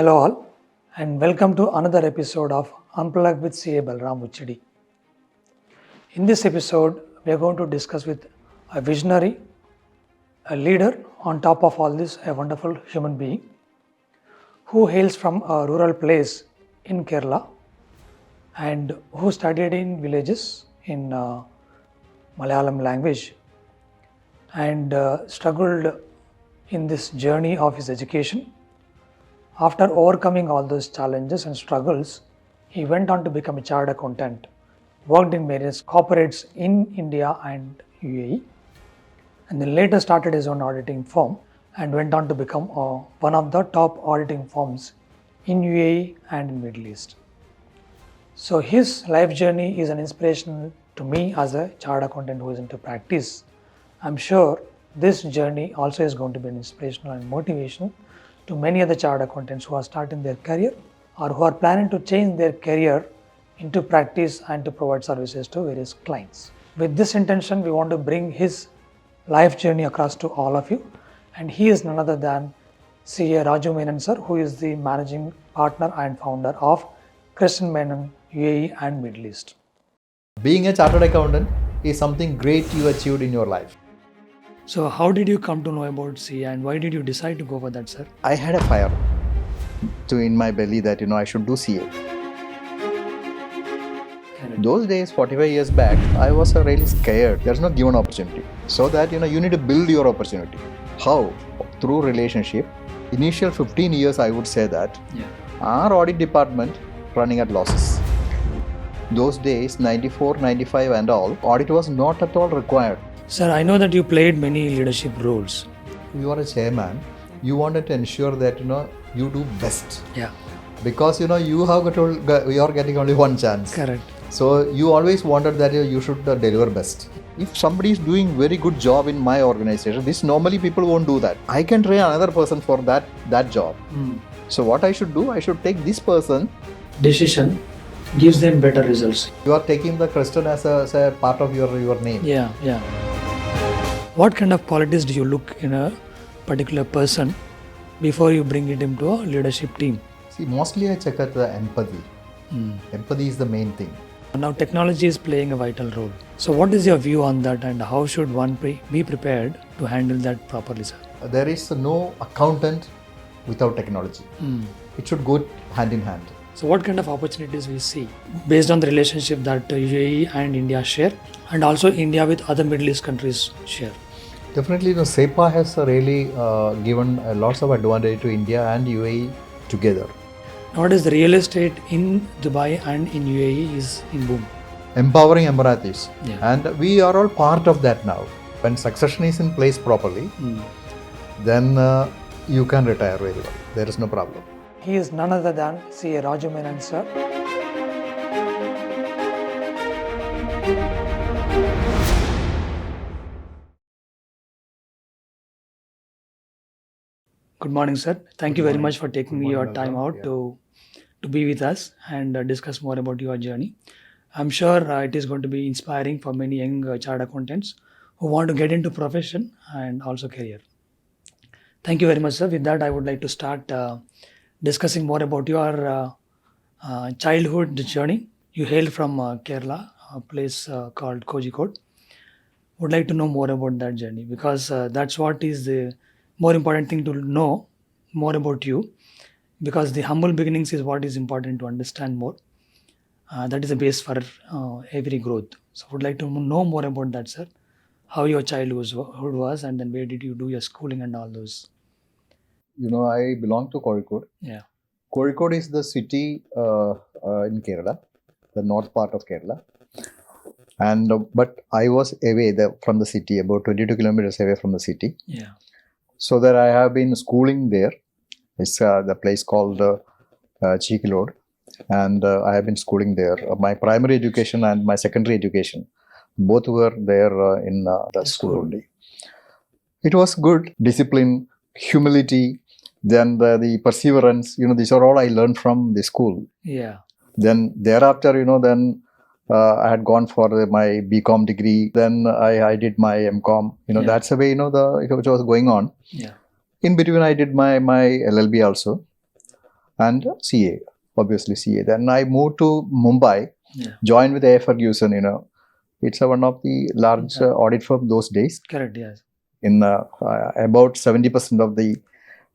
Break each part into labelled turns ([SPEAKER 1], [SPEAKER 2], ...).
[SPEAKER 1] Hello all and welcome to another episode of Unplugged with CA Balaram Vuchidi. In this episode, we are going to discuss with a visionary, a leader, on top of all this, a wonderful human being who hails from a rural place in Kerala and who studied in villages in Malayalam language and struggled in this journey of his education. After overcoming all those challenges and struggles, he went on to become a chartered accountant, worked in various corporates in India and UAE, and then later started his own auditing firm and went on to become one of the top auditing firms in UAE and in Middle East. So his life journey is an inspiration to me as a chartered accountant who is into practice. I'm sure this journey also is going to be an inspirational and motivation to many other chartered accountants who are starting their career or who are planning to change their career into practice and to provide services to various clients. With this intention, we want to bring his life journey across to all of you, and he is none other than CA Raju Menon sir, who is the managing partner and founder of CA Menon UAE and Middle East.
[SPEAKER 2] Being a chartered accountant is something great you achieved in your life.
[SPEAKER 1] So how did you come to know about CA and why did you decide to go for that, sir?
[SPEAKER 2] I had a fire in my belly that I should do CA. Those days, 45 years back, I was really scared. There's no given opportunity. So that you need to build your opportunity. How? Through relationship. Initial 15 years, I would say that our audit department running at losses. Those days, 94, 95 and all, audit was not at all required.
[SPEAKER 1] Sir, I know that you played many leadership roles.
[SPEAKER 2] You are a chairman. You wanted to ensure that you do best.
[SPEAKER 1] Yeah.
[SPEAKER 2] Because you are getting only one chance.
[SPEAKER 1] Correct.
[SPEAKER 2] So you always wanted that you should deliver best. If somebody is doing very good job in my organization, this normally people won't do that. I can train another person for that job. So what I should do, I should take this person.
[SPEAKER 1] Decision gives them better results.
[SPEAKER 2] You are taking the question as a part of your name.
[SPEAKER 1] Yeah. What kind of qualities do you look in a particular person before you bring it into a leadership team?
[SPEAKER 2] See, mostly I check at the empathy. Empathy is the main thing.
[SPEAKER 1] Now technology is playing a vital role. So what is your view on that and how should one be prepared to handle that properly, sir?
[SPEAKER 2] There is no accountant without technology. It should go hand in hand.
[SPEAKER 1] So what kind of opportunities we see based on the relationship that UAE and India share and also India with other Middle East countries share?
[SPEAKER 2] Definitely, CEPA has really given lots of advantage to India and UAE together.
[SPEAKER 1] Nowadays, the real estate in Dubai and in UAE is in boom.
[SPEAKER 2] Empowering Emiratis.
[SPEAKER 1] Yeah.
[SPEAKER 2] And we are all part of that now. When succession is in place properly, then you can retire very well. There is no problem.
[SPEAKER 1] He is none other than CA Raju Menon, sir. Good morning, sir. Thank you very much for taking your time out to be with us and discuss more about your journey. I'm sure it is going to be inspiring for many young chartered accountants who want to get into profession and also career. Thank you very much, sir. With that, I would like to start discussing more about your childhood journey. You hail from Kerala, a place called Kozhikode. Would like to know more about that journey because that's what is the more important thing to know more about you, because the humble beginnings is what is important to understand more. That is the base for every growth. So would like to know more about that, sir. How your childhood was and then where did you do your schooling and all those?
[SPEAKER 2] I belong to Kozhikode.
[SPEAKER 1] Yeah.
[SPEAKER 2] Kozhikode is the city in Kerala, the north part of Kerala. And but I was away from the city, about 22 kilometers away from the city.
[SPEAKER 1] Yeah.
[SPEAKER 2] So that I have been schooling there. It's the place called Chikilod. And I have been schooling there. My primary education and my secondary education, both were there in the school only. It was good. Discipline, humility, then the perseverance, these are all I learned from the school.
[SPEAKER 1] Yeah.
[SPEAKER 2] Then thereafter, I had gone for my BCom degree. Then I did my MCom. That's the way, it was going on.
[SPEAKER 1] Yeah.
[SPEAKER 2] In between, I did my LLB also. and CA, obviously CA. Then I moved to Mumbai,
[SPEAKER 1] Yeah.
[SPEAKER 2] joined with A. Ferguson. It's one of the large audit firm those days.
[SPEAKER 1] Correct. Yes.
[SPEAKER 2] In about 70% of the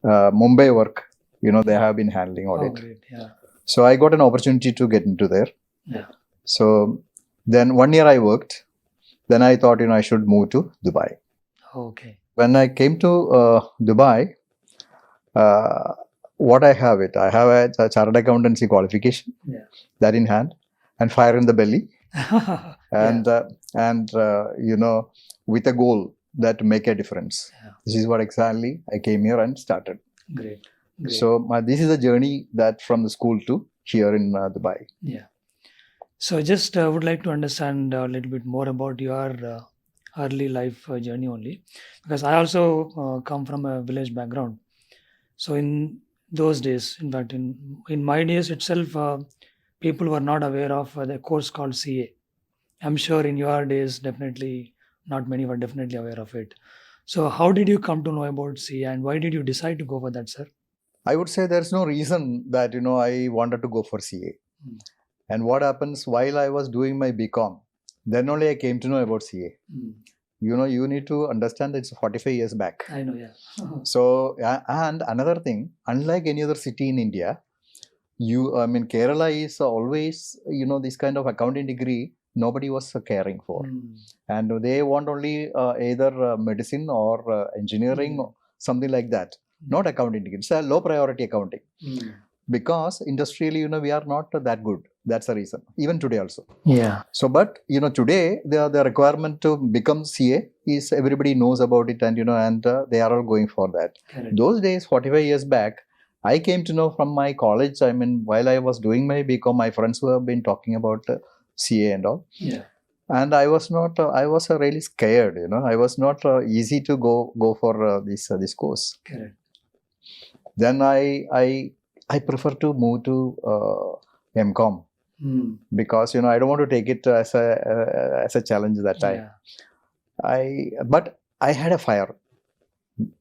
[SPEAKER 2] Mumbai work, they have been handling
[SPEAKER 1] Oh,
[SPEAKER 2] audit.
[SPEAKER 1] great. Yeah.
[SPEAKER 2] So I got an opportunity to get into there.
[SPEAKER 1] Yeah.
[SPEAKER 2] So then 1 year I worked. Then I thought, I should move to Dubai.
[SPEAKER 1] Okay.
[SPEAKER 2] When I came to Dubai, what I have a chartered accountancy qualification,
[SPEAKER 1] Yeah.
[SPEAKER 2] that in hand, and fire in the belly, and with a goal that to make a difference.
[SPEAKER 1] Yeah.
[SPEAKER 2] This is what exactly I came here and started.
[SPEAKER 1] Great. Great.
[SPEAKER 2] So this is the journey that from the school to here in Dubai.
[SPEAKER 1] Yeah. So just would like to understand a little bit more about your early life journey only, because I also come from a village background. So in those days, in fact, in my days itself, people were not aware of the course called CA. I'm sure in your days, definitely not many were definitely aware of it. So how did you come to know about CA, and why did you decide to go for that, sir?
[SPEAKER 2] I would say there's no reason that I wanted to go for CA.
[SPEAKER 1] Mm.
[SPEAKER 2] And what happens while I was doing my BCom, then only I came to know about CA.
[SPEAKER 1] Mm.
[SPEAKER 2] You need to understand that it's 45 years back.
[SPEAKER 1] I know, yeah.
[SPEAKER 2] So, and another thing, unlike any other city in India, Kerala is always, this kind of accounting degree, nobody was caring for.
[SPEAKER 1] Mm.
[SPEAKER 2] And they want only either medicine or engineering or something like that. Not accounting degree. It's a low priority accounting.
[SPEAKER 1] Mm.
[SPEAKER 2] Because industrially, we are not that good. That's the reason. Even today also.
[SPEAKER 1] Yeah.
[SPEAKER 2] So, but today the requirement to become CA is everybody knows about it, and they are all going for that.
[SPEAKER 1] Correct.
[SPEAKER 2] Those days, 45 years back, I came to know from my college. While I was doing my BCom, my friends who have been talking about CA and all.
[SPEAKER 1] Yeah.
[SPEAKER 2] And I was not. I was really scared. I was not easy to go for this course.
[SPEAKER 1] Correct.
[SPEAKER 2] Then I prefer to move to MCom.
[SPEAKER 1] Mm.
[SPEAKER 2] Because I don't want to take it as a challenge that time.
[SPEAKER 1] Yeah.
[SPEAKER 2] But I had a fire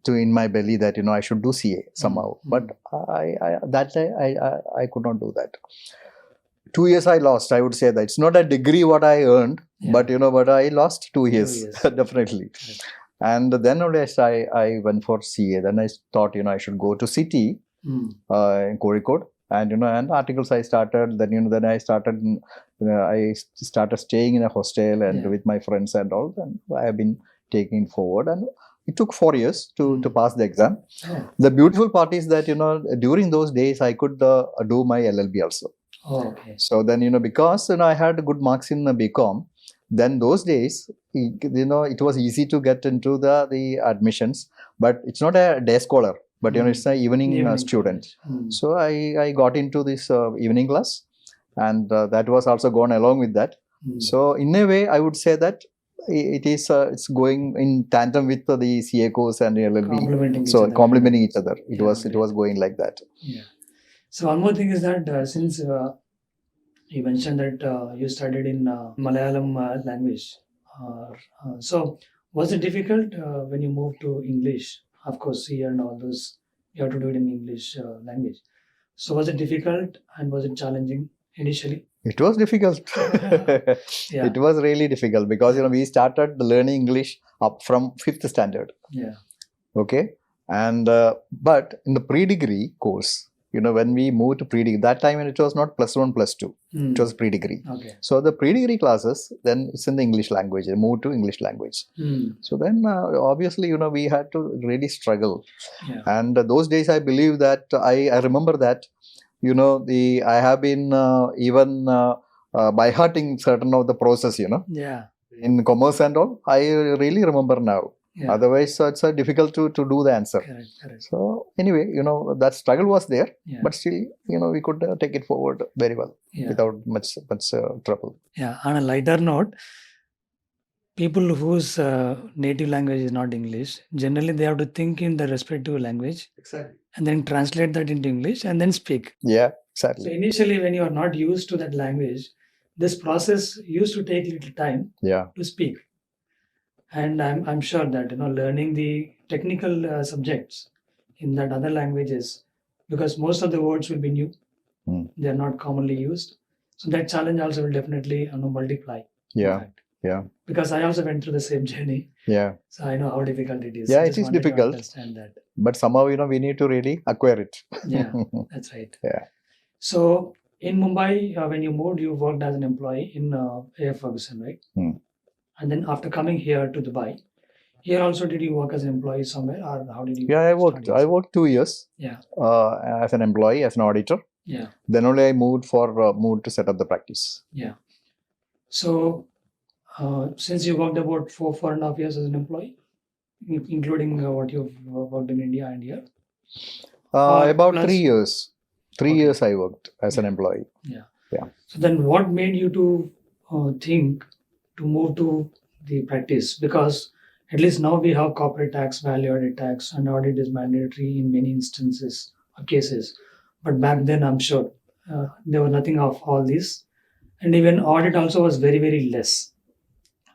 [SPEAKER 2] in my belly that I should do CA somehow. But I could not do that. 2 years I lost. I would say that it's not a degree what I earned, but I lost 2 years. Definitely.
[SPEAKER 1] Correct.
[SPEAKER 2] And then only I went for CA. Then I thought I should go to city in Kozhikode. And articles I started. Then I started. I started staying in a hostel and with my friends and all. And I have been taking forward. And it took 4 years to pass the exam.
[SPEAKER 1] Oh.
[SPEAKER 2] The beautiful part is that during those days I could do my LLB also.
[SPEAKER 1] Oh, okay.
[SPEAKER 2] So then because I had good marks in BCom. Then those days it was easy to get into the admissions. But it's not a day scholar. But it's an evening student. So I got into this evening class, and that was also gone along with that. So in a way, I would say that it's going in tandem with the CA course and LLB. Complementing each other. It was going like that.
[SPEAKER 1] Yeah. So one more thing is that since you mentioned that you studied in Malayalam language, so was it difficult when you moved to English? Of course, CA and all those, you have to do it in English language. So was it difficult and was it challenging initially?
[SPEAKER 2] It was difficult.
[SPEAKER 1] Yeah.
[SPEAKER 2] It was really difficult because we started learning English up from 5th standard.
[SPEAKER 1] Yeah.
[SPEAKER 2] Okay. And but in the pre-degree course, when we moved to pre-degree, that time it was not +1, +2. It was pre-degree.
[SPEAKER 1] Okay.
[SPEAKER 2] So the pre-degree classes, then it's in the English language. They moved to English language. So then obviously, we had to really struggle.
[SPEAKER 1] Yeah.
[SPEAKER 2] And those days, I believe that I remember that, I have been even by hearting certain of the process,
[SPEAKER 1] Yeah.
[SPEAKER 2] in commerce and all. I really remember now. Yeah. Otherwise, it's difficult to do the answer.
[SPEAKER 1] Correct.
[SPEAKER 2] So anyway, that struggle was there, but still, we could take it forward very well without much trouble.
[SPEAKER 1] Yeah. On a lighter note, people whose native language is not English, generally they have to think in the respective language.
[SPEAKER 2] Exactly.
[SPEAKER 1] And then translate that into English and then speak.
[SPEAKER 2] Yeah, exactly.
[SPEAKER 1] So initially, when you are not used to that language, this process used to take little time to speak. And I'm sure that learning the technical subjects in that other languages because most of the words will be new.
[SPEAKER 2] Hmm.
[SPEAKER 1] They are not commonly used. So that challenge also will definitely multiply. in
[SPEAKER 2] Yeah.
[SPEAKER 1] fact.
[SPEAKER 2] Yeah.
[SPEAKER 1] Because I also went through the same journey.
[SPEAKER 2] Yeah.
[SPEAKER 1] So I know how difficult it is.
[SPEAKER 2] Yeah,
[SPEAKER 1] I
[SPEAKER 2] it
[SPEAKER 1] just
[SPEAKER 2] is
[SPEAKER 1] wanted to
[SPEAKER 2] difficult.
[SPEAKER 1] understand that.
[SPEAKER 2] But somehow, we need to really acquire it.
[SPEAKER 1] Yeah, that's right.
[SPEAKER 2] Yeah.
[SPEAKER 1] So in Mumbai, when you moved, you worked as an employee in A. Ferguson, right?
[SPEAKER 2] Hmm.
[SPEAKER 1] And then after coming here to Dubai, here also did you work as an employee somewhere, or how did you?
[SPEAKER 2] Yeah,
[SPEAKER 1] start
[SPEAKER 2] I
[SPEAKER 1] it?
[SPEAKER 2] worked 2 years
[SPEAKER 1] Yeah,
[SPEAKER 2] as an employee, as an auditor.
[SPEAKER 1] yeah,
[SPEAKER 2] Then only I moved to set up the practice.
[SPEAKER 1] yeah. So since you worked about 4.5 years as an employee, including what you've worked in India and here,
[SPEAKER 2] About
[SPEAKER 1] plus-
[SPEAKER 2] 3 years. 3
[SPEAKER 1] Okay.
[SPEAKER 2] years I worked as an
[SPEAKER 1] Yeah.
[SPEAKER 2] employee.
[SPEAKER 1] yeah.
[SPEAKER 2] Yeah.
[SPEAKER 1] So then, what made you to think to move to the practice? Because at least now we have corporate tax, value-added tax, and audit is mandatory in many instances or cases. But back then, I'm sure there was nothing of all this, and even audit also was very, very less.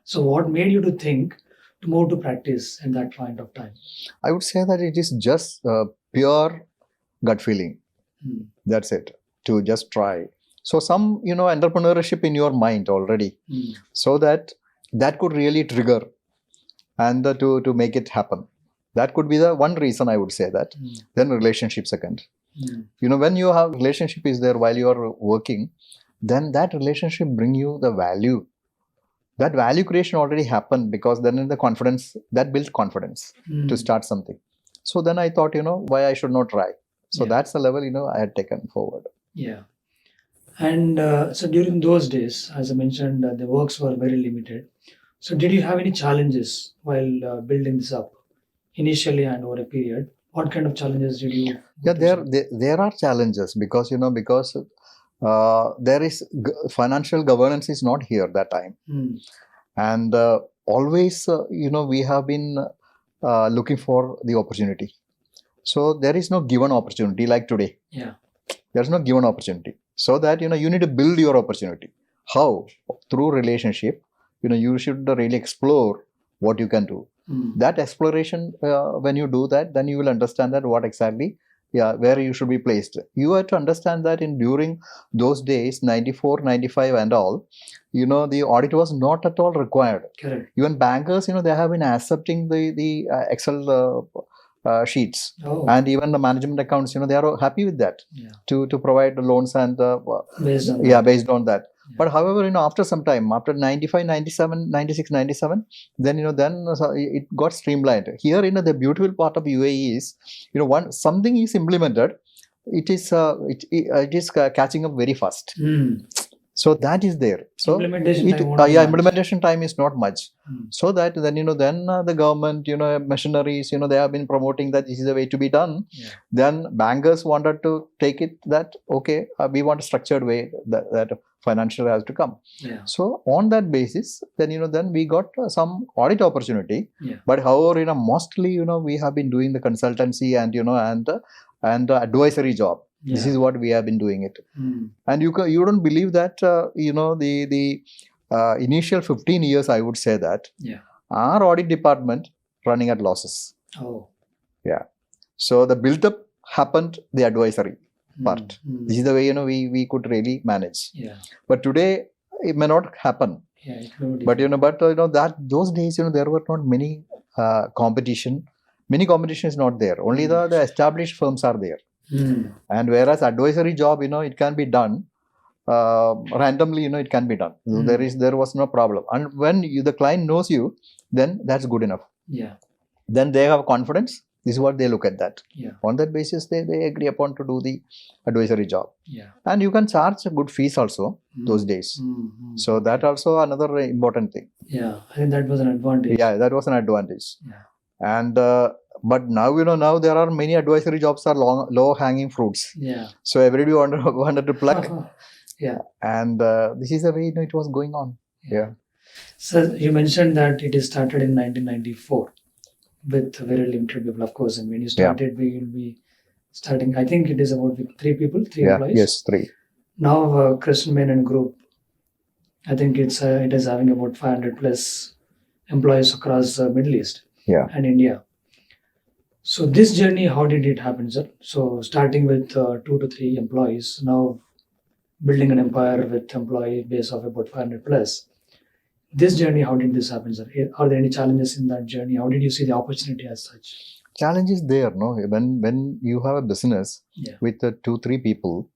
[SPEAKER 1] So, what made you to think to move to practice at that point of time?
[SPEAKER 2] I would say that it is just pure gut feeling.
[SPEAKER 1] Hmm.
[SPEAKER 2] That's it. To just try. So some, entrepreneurship in your mind already.
[SPEAKER 1] Hmm.
[SPEAKER 2] So that could really trigger and to make it happen. That could be the one reason I would say that.
[SPEAKER 1] Hmm.
[SPEAKER 2] Then relationship second.
[SPEAKER 1] Hmm.
[SPEAKER 2] When you have relationship is there while you are working, then that relationship bring you the value. That value creation already happened because then in the confidence, that builds confidence
[SPEAKER 1] Hmm.
[SPEAKER 2] to start something. So then I thought, why I should not try. So
[SPEAKER 1] Yeah.
[SPEAKER 2] that's the level, I had taken forward.
[SPEAKER 1] Yeah. And so during those days, as I mentioned, the works were very limited. So did you have any challenges while building this up initially and over a period? What kind of challenges did you?
[SPEAKER 2] Yeah, there are challenges because there is financial governance is not here that time,
[SPEAKER 1] Hmm.
[SPEAKER 2] and always we have been looking for the opportunity. So there is no given opportunity like today.
[SPEAKER 1] Yeah.
[SPEAKER 2] There is no given opportunity. So that you need to build your opportunity. How? Through relationship. You should really explore what you can do.
[SPEAKER 1] Hmm.
[SPEAKER 2] That exploration, when you do that, then you will understand that what exactly, where you should be placed. You have to understand that during those days, 94, 95 and all, the audit was not at all required.
[SPEAKER 1] Correct.
[SPEAKER 2] Even bankers, they have been accepting the Excel sheets.
[SPEAKER 1] Oh.
[SPEAKER 2] And even the management accounts, they are happy with that.
[SPEAKER 1] Yeah.
[SPEAKER 2] To provide the loans and
[SPEAKER 1] Based on
[SPEAKER 2] based on that.
[SPEAKER 1] Yeah.
[SPEAKER 2] But however, after some time, after 95, 97, 96, 97, then it got streamlined. Here, the beautiful part of UAE is, something is implemented, it is catching up very fast.
[SPEAKER 1] Hmm.
[SPEAKER 2] So that is there. So
[SPEAKER 1] Implementation time won't be much.
[SPEAKER 2] implementation time is not much.
[SPEAKER 1] Hmm.
[SPEAKER 2] So that then the government, machineries, they have been promoting that this is the way to be done.
[SPEAKER 1] Yeah.
[SPEAKER 2] Then bankers wanted to take it that okay, we want a structured way that financial has to come.
[SPEAKER 1] Yeah.
[SPEAKER 2] So on that basis, then then we got some audit opportunity.
[SPEAKER 1] Yeah.
[SPEAKER 2] But however, mostly we have been doing the consultancy and advisory job.
[SPEAKER 1] Yeah.
[SPEAKER 2] This is what we have been doing it.
[SPEAKER 1] Hmm.
[SPEAKER 2] And you don't believe that the initial 15 years, I would say that
[SPEAKER 1] Yeah.
[SPEAKER 2] our audit department running at losses.
[SPEAKER 1] Oh.
[SPEAKER 2] Yeah. So the build up happened the advisory part.
[SPEAKER 1] Hmm.
[SPEAKER 2] This is the way we could really manage.
[SPEAKER 1] Yeah.
[SPEAKER 2] But today it may not happen.
[SPEAKER 1] Yeah. It may be
[SPEAKER 2] But
[SPEAKER 1] different.
[SPEAKER 2] that those days there were not many competition. Many competition is not there. Only the established firms are there.
[SPEAKER 1] Hmm.
[SPEAKER 2] And whereas advisory job, it can be done randomly, it can be done.
[SPEAKER 1] Hmm.
[SPEAKER 2] There was no problem. And when the client knows you, then that's good enough.
[SPEAKER 1] Yeah.
[SPEAKER 2] Then they have confidence. This is what they look at that.
[SPEAKER 1] Yeah.
[SPEAKER 2] On that basis, they agree upon to do the advisory job.
[SPEAKER 1] Yeah.
[SPEAKER 2] And you can charge a good fees also
[SPEAKER 1] Hmm.
[SPEAKER 2] those days.
[SPEAKER 1] Hmm.
[SPEAKER 2] So that also another important thing.
[SPEAKER 1] Yeah. I think that was an advantage.
[SPEAKER 2] Yeah, that was an advantage.
[SPEAKER 1] Yeah.
[SPEAKER 2] And but now now there are many advisory jobs are low hanging fruits.
[SPEAKER 1] Yeah.
[SPEAKER 2] So everybody wanted to pluck.
[SPEAKER 1] Yeah.
[SPEAKER 2] And this is the way it was going on. Yeah.
[SPEAKER 1] So you mentioned that it is started in 1994 with very limited people, of course. And when you started, we will be starting. I think it is about with 3 people, 3 employees.
[SPEAKER 2] Yes, 3.
[SPEAKER 1] Now, CA Menon Group, I think it is having about 500 plus employees across Middle East
[SPEAKER 2] Yeah.
[SPEAKER 1] and India. So this journey, how did it happen, sir? So starting with 2 to 3 employees, now building an empire with employee base of about 500 plus. This journey, how did this happen, sir? Are there any challenges in that journey? How did you see the opportunity as such?
[SPEAKER 2] Challenge is there, no? When you have a business
[SPEAKER 1] Yeah.
[SPEAKER 2] with 2-3 people,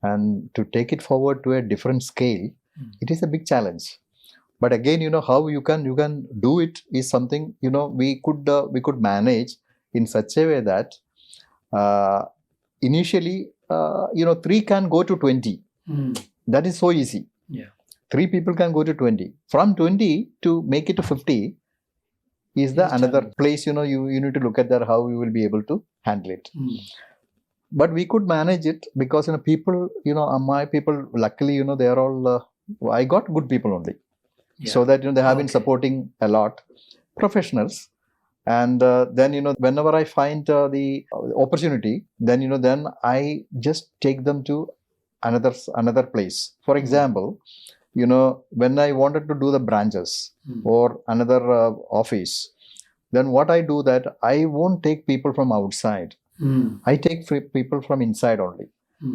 [SPEAKER 2] and to take it forward to a different scale, it is a big challenge. But again, how you can do it is something we could manage in such a way that initially 3 can go to 20. That is so easy.
[SPEAKER 1] Yeah.
[SPEAKER 2] 3 people can go to 20. From 20 to make it to 50 is the
[SPEAKER 1] Yes,
[SPEAKER 2] another
[SPEAKER 1] challenge.
[SPEAKER 2] place. You need to look at that, how you will be able to handle it. But we could manage it because people, my people, luckily, they are all. I got good people only.
[SPEAKER 1] Yeah.
[SPEAKER 2] So that they have been
[SPEAKER 1] Okay.
[SPEAKER 2] supporting a lot, professionals, and then whenever I find the opportunity, then I just take them to another place. For example, when I wanted to do the branches or another office, then what I do that I won't take people from outside. I take people from inside only.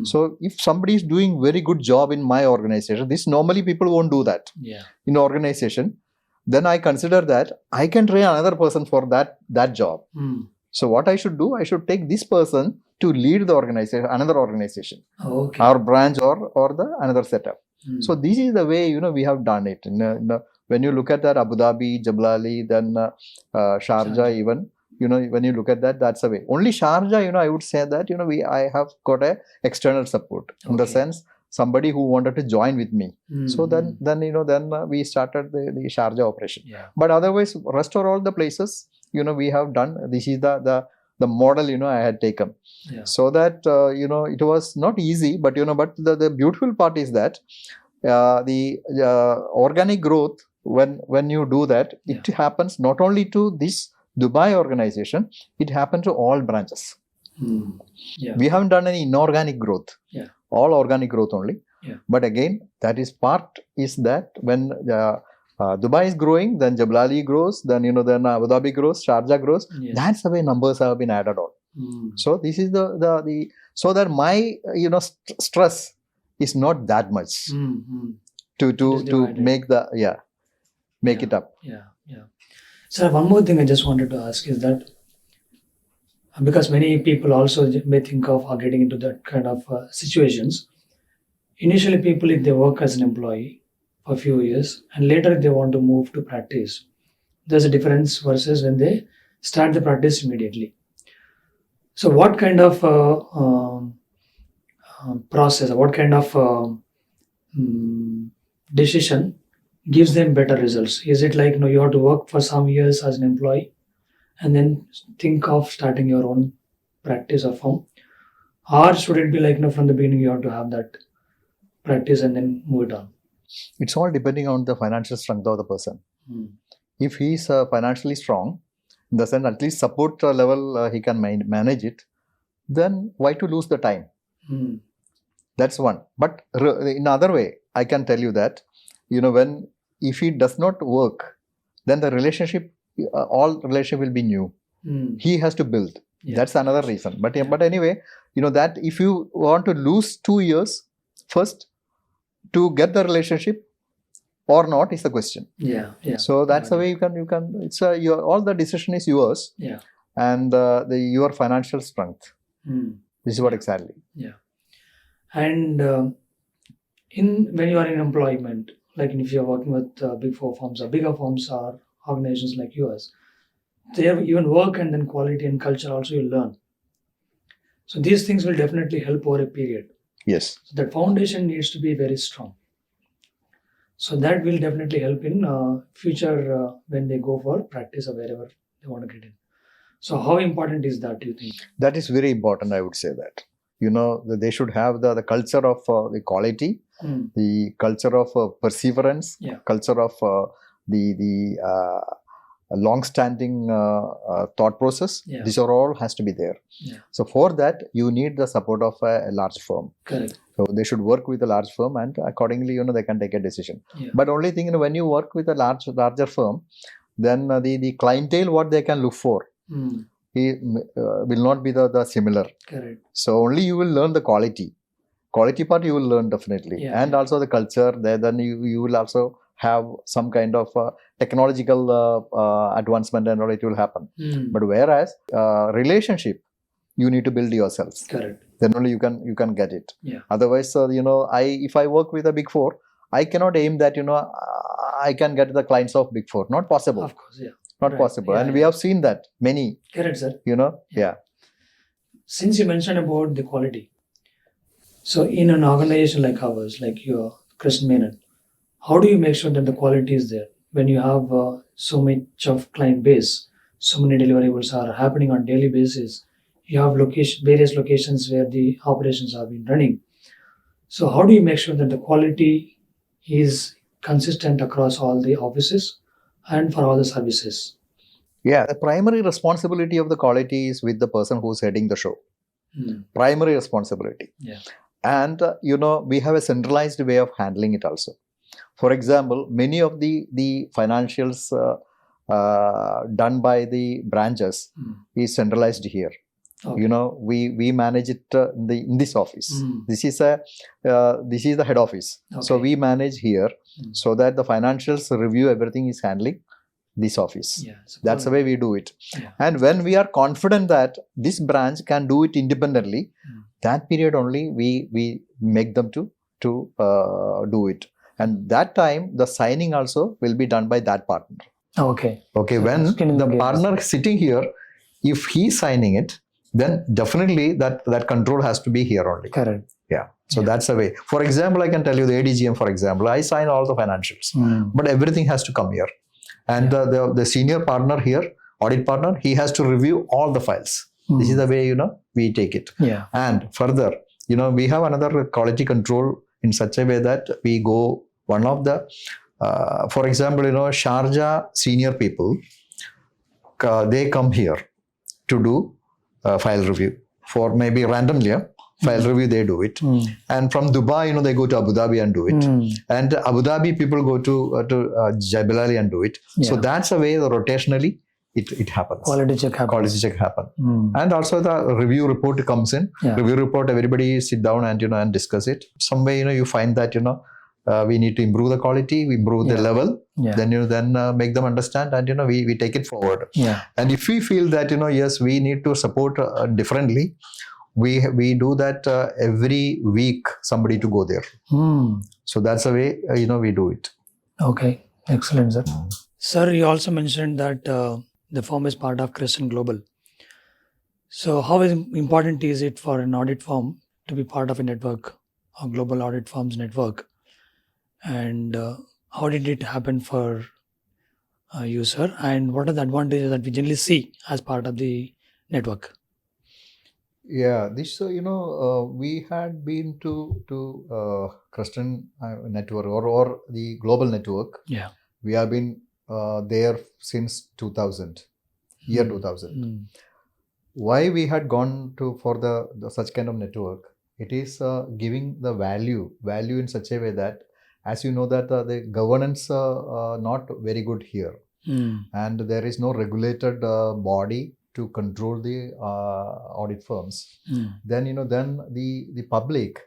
[SPEAKER 2] So if somebody is doing very good job in my organization, this normally people won't do that.
[SPEAKER 1] Yeah.
[SPEAKER 2] In organization, then I consider that I can train another person for that job. So what I should do, I should take this person to lead the organization, another organization,
[SPEAKER 1] Okay.
[SPEAKER 2] our branch or the another setup. So this is the way we have done it. When you look at that, Abu Dhabi, Jabalali, then Sharjah, even when you look at that, that's the way. Only Sharjah, I would say that I have got a external support in the sense somebody who wanted to join with me. So then we started the Sharjah operation.
[SPEAKER 1] Yeah.
[SPEAKER 2] But otherwise, rest of all the places we have done. This is the model I had taken.
[SPEAKER 1] Yeah.
[SPEAKER 2] So that it was not easy, but but the beautiful part is that the organic growth, when you do that, it happens not only to this Dubai organization, it happened to all branches.
[SPEAKER 1] Yeah.
[SPEAKER 2] We haven't done any inorganic growth.
[SPEAKER 1] Yeah.
[SPEAKER 2] All organic growth only.
[SPEAKER 1] Yeah.
[SPEAKER 2] But again, that is part is that when Dubai is growing, then Jabalali grows, then then Abu Dhabi grows, Sharjah grows.
[SPEAKER 1] Yes.
[SPEAKER 2] That's the way numbers have been added on. So this is the so that my stress is not that much to make the make it up.
[SPEAKER 1] Yeah. So one more thing I just wanted to ask is that because many people also may think of getting into that kind of situations. Initially, people, if they work as an employee for a few years and later they want to move to practice, there's a difference versus when they start the practice immediately. So what kind of process or what kind of decision gives them better results? Is it like you have to work for some years as an employee and then think of starting your own practice or firm? Or should it be like from the beginning you have to have that practice and then move it on?
[SPEAKER 2] It's all depending on the financial strength of the person. If he is financially strong, in the sense at least support level he can manage it, then why to lose the time? That's one. But in other way, I can tell you that if it does not work, then the relationship, all relationship will be new. He has to build. That's another reason. But anyway, that if you want to lose 2 years first to get the relationship or not is the question. So that's the way you can. It's all the decision is yours. And your financial strength. This is what exactly.
[SPEAKER 1] And when you are in employment, like if you are working with big four firms or bigger firms or organizations like yours, they have even work and then quality and culture also you learn. So these things will definitely help over a period.
[SPEAKER 2] Yes.
[SPEAKER 1] So that foundation needs to be very strong. So that will definitely help in future when they go for practice or wherever they want to get in. So how important is that, do you think?
[SPEAKER 2] That is very important, I would say that. They should have the culture of the quality, the culture of perseverance, culture of the long-standing thought process. These are all has to be there. So for that, you need the support of a large firm.
[SPEAKER 1] Correct.
[SPEAKER 2] So they should work with a large firm, and accordingly, they can take a decision. But only thing, when you work with a larger firm, then the clientele, what they can look for, will not be the similar.
[SPEAKER 1] Correct.
[SPEAKER 2] So only you will learn the quality part you will learn definitely,
[SPEAKER 1] Yeah,
[SPEAKER 2] and
[SPEAKER 1] yeah.
[SPEAKER 2] also the culture. Then you will also have some kind of technological advancement and all, it will happen. But whereas relationship you need to build yourself.
[SPEAKER 1] Correct.
[SPEAKER 2] Then only you can get it.
[SPEAKER 1] Yeah.
[SPEAKER 2] Otherwise, if I work with a big four, I cannot aim that I can get the clients of big four. Not possible.
[SPEAKER 1] Of course, yeah.
[SPEAKER 2] Not
[SPEAKER 1] Right.
[SPEAKER 2] possible.
[SPEAKER 1] Yeah,
[SPEAKER 2] And we
[SPEAKER 1] yeah.
[SPEAKER 2] have seen that many.
[SPEAKER 1] Correct, sir.
[SPEAKER 2] Yeah.
[SPEAKER 1] Since you mentioned about the quality, so in an organization like ours, like your CA Menon, how do you make sure that the quality is there when you have so much of client base, so many deliverables are happening on daily basis? You have various locations where the operations have been running. So how do you make sure that the quality is consistent across all the offices and for all the services?
[SPEAKER 2] Yeah. The primary responsibility of the quality is with the person who's heading the show.
[SPEAKER 1] Hmm.
[SPEAKER 2] Primary responsibility.
[SPEAKER 1] Yeah.
[SPEAKER 2] And we have a centralized way of handling it also. For example, many of the financials done by the branches is centralized here.
[SPEAKER 1] Okay.
[SPEAKER 2] We manage it in this office. This is the head office.
[SPEAKER 1] Okay.
[SPEAKER 2] So we manage here so that the financials review everything is handling this office.
[SPEAKER 1] Yeah,
[SPEAKER 2] that's the way we do it.
[SPEAKER 1] Yeah.
[SPEAKER 2] And when we are confident that this branch can do it independently, that period only we make them to do it. And that time the signing also will be done by that partner.
[SPEAKER 1] Okay.
[SPEAKER 2] Okay.
[SPEAKER 1] So
[SPEAKER 2] when the partner sitting here, if he's signing it, then definitely that control has to be here only.
[SPEAKER 1] Correct.
[SPEAKER 2] Yeah. So that's the way. For example, I can tell you the ADGM, for example, I sign all the financials, but everything has to come here. And the senior partner here, audit partner, he has to review all the files. This is the way, we take it.
[SPEAKER 1] Yeah.
[SPEAKER 2] And further, we have another quality control in such a way that we go one of the, for example, Sharjah senior people, they come here to do file review for maybe randomly. File review, they do it. And from Dubai, they go to Abu Dhabi and do it. And Abu Dhabi people go to Jebel Ali and do it. Yeah. So that's the way rotationally it happens.
[SPEAKER 1] Quality check happen.
[SPEAKER 2] And also the review report comes in. Yeah. Review report, everybody sit down and and discuss it. Some way you find that we need to improve the quality, we improve the level. Yeah. Then make them understand, and we take it forward. Yeah. And if we feel that yes, we need to support differently, we do that every week. Somebody to go there. So that's the way we do it.
[SPEAKER 1] Okay, excellent, sir. Sir, you also mentioned that the firm is part of Crescent Global. So how important is it for an audit firm to be part of a network, a global audit firms network? And how did it happen for you, sir? And what are the advantages that we generally see as part of the network?
[SPEAKER 2] Yeah, this we had been to Crescent network or the global network.
[SPEAKER 1] Yeah,
[SPEAKER 2] we have been there since 2000, year 2000. Why we had gone for the such kind of network? It is giving the value in such a way that, as you know, that the governance not very good here, and there is no regulated body to control the audit firms. Then then the public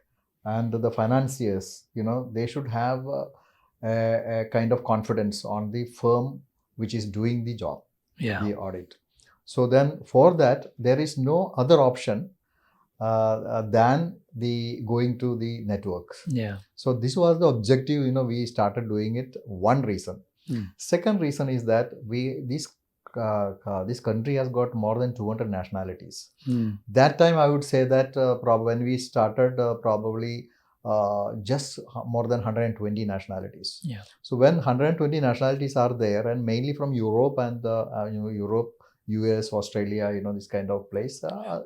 [SPEAKER 2] and the financiers, they should have a kind of confidence on the firm which is doing the job, the audit. So then for that there is no other option than the going to the networks. Yeah. So this was the objective. We started doing it. One reason. Second reason is that this country has got more than 200 nationalities. That time I would say that when we started, probably just more than 120 nationalities. Yeah. So when 120 nationalities are there, and mainly from Europe and Europe, US, Australia, this kind of place.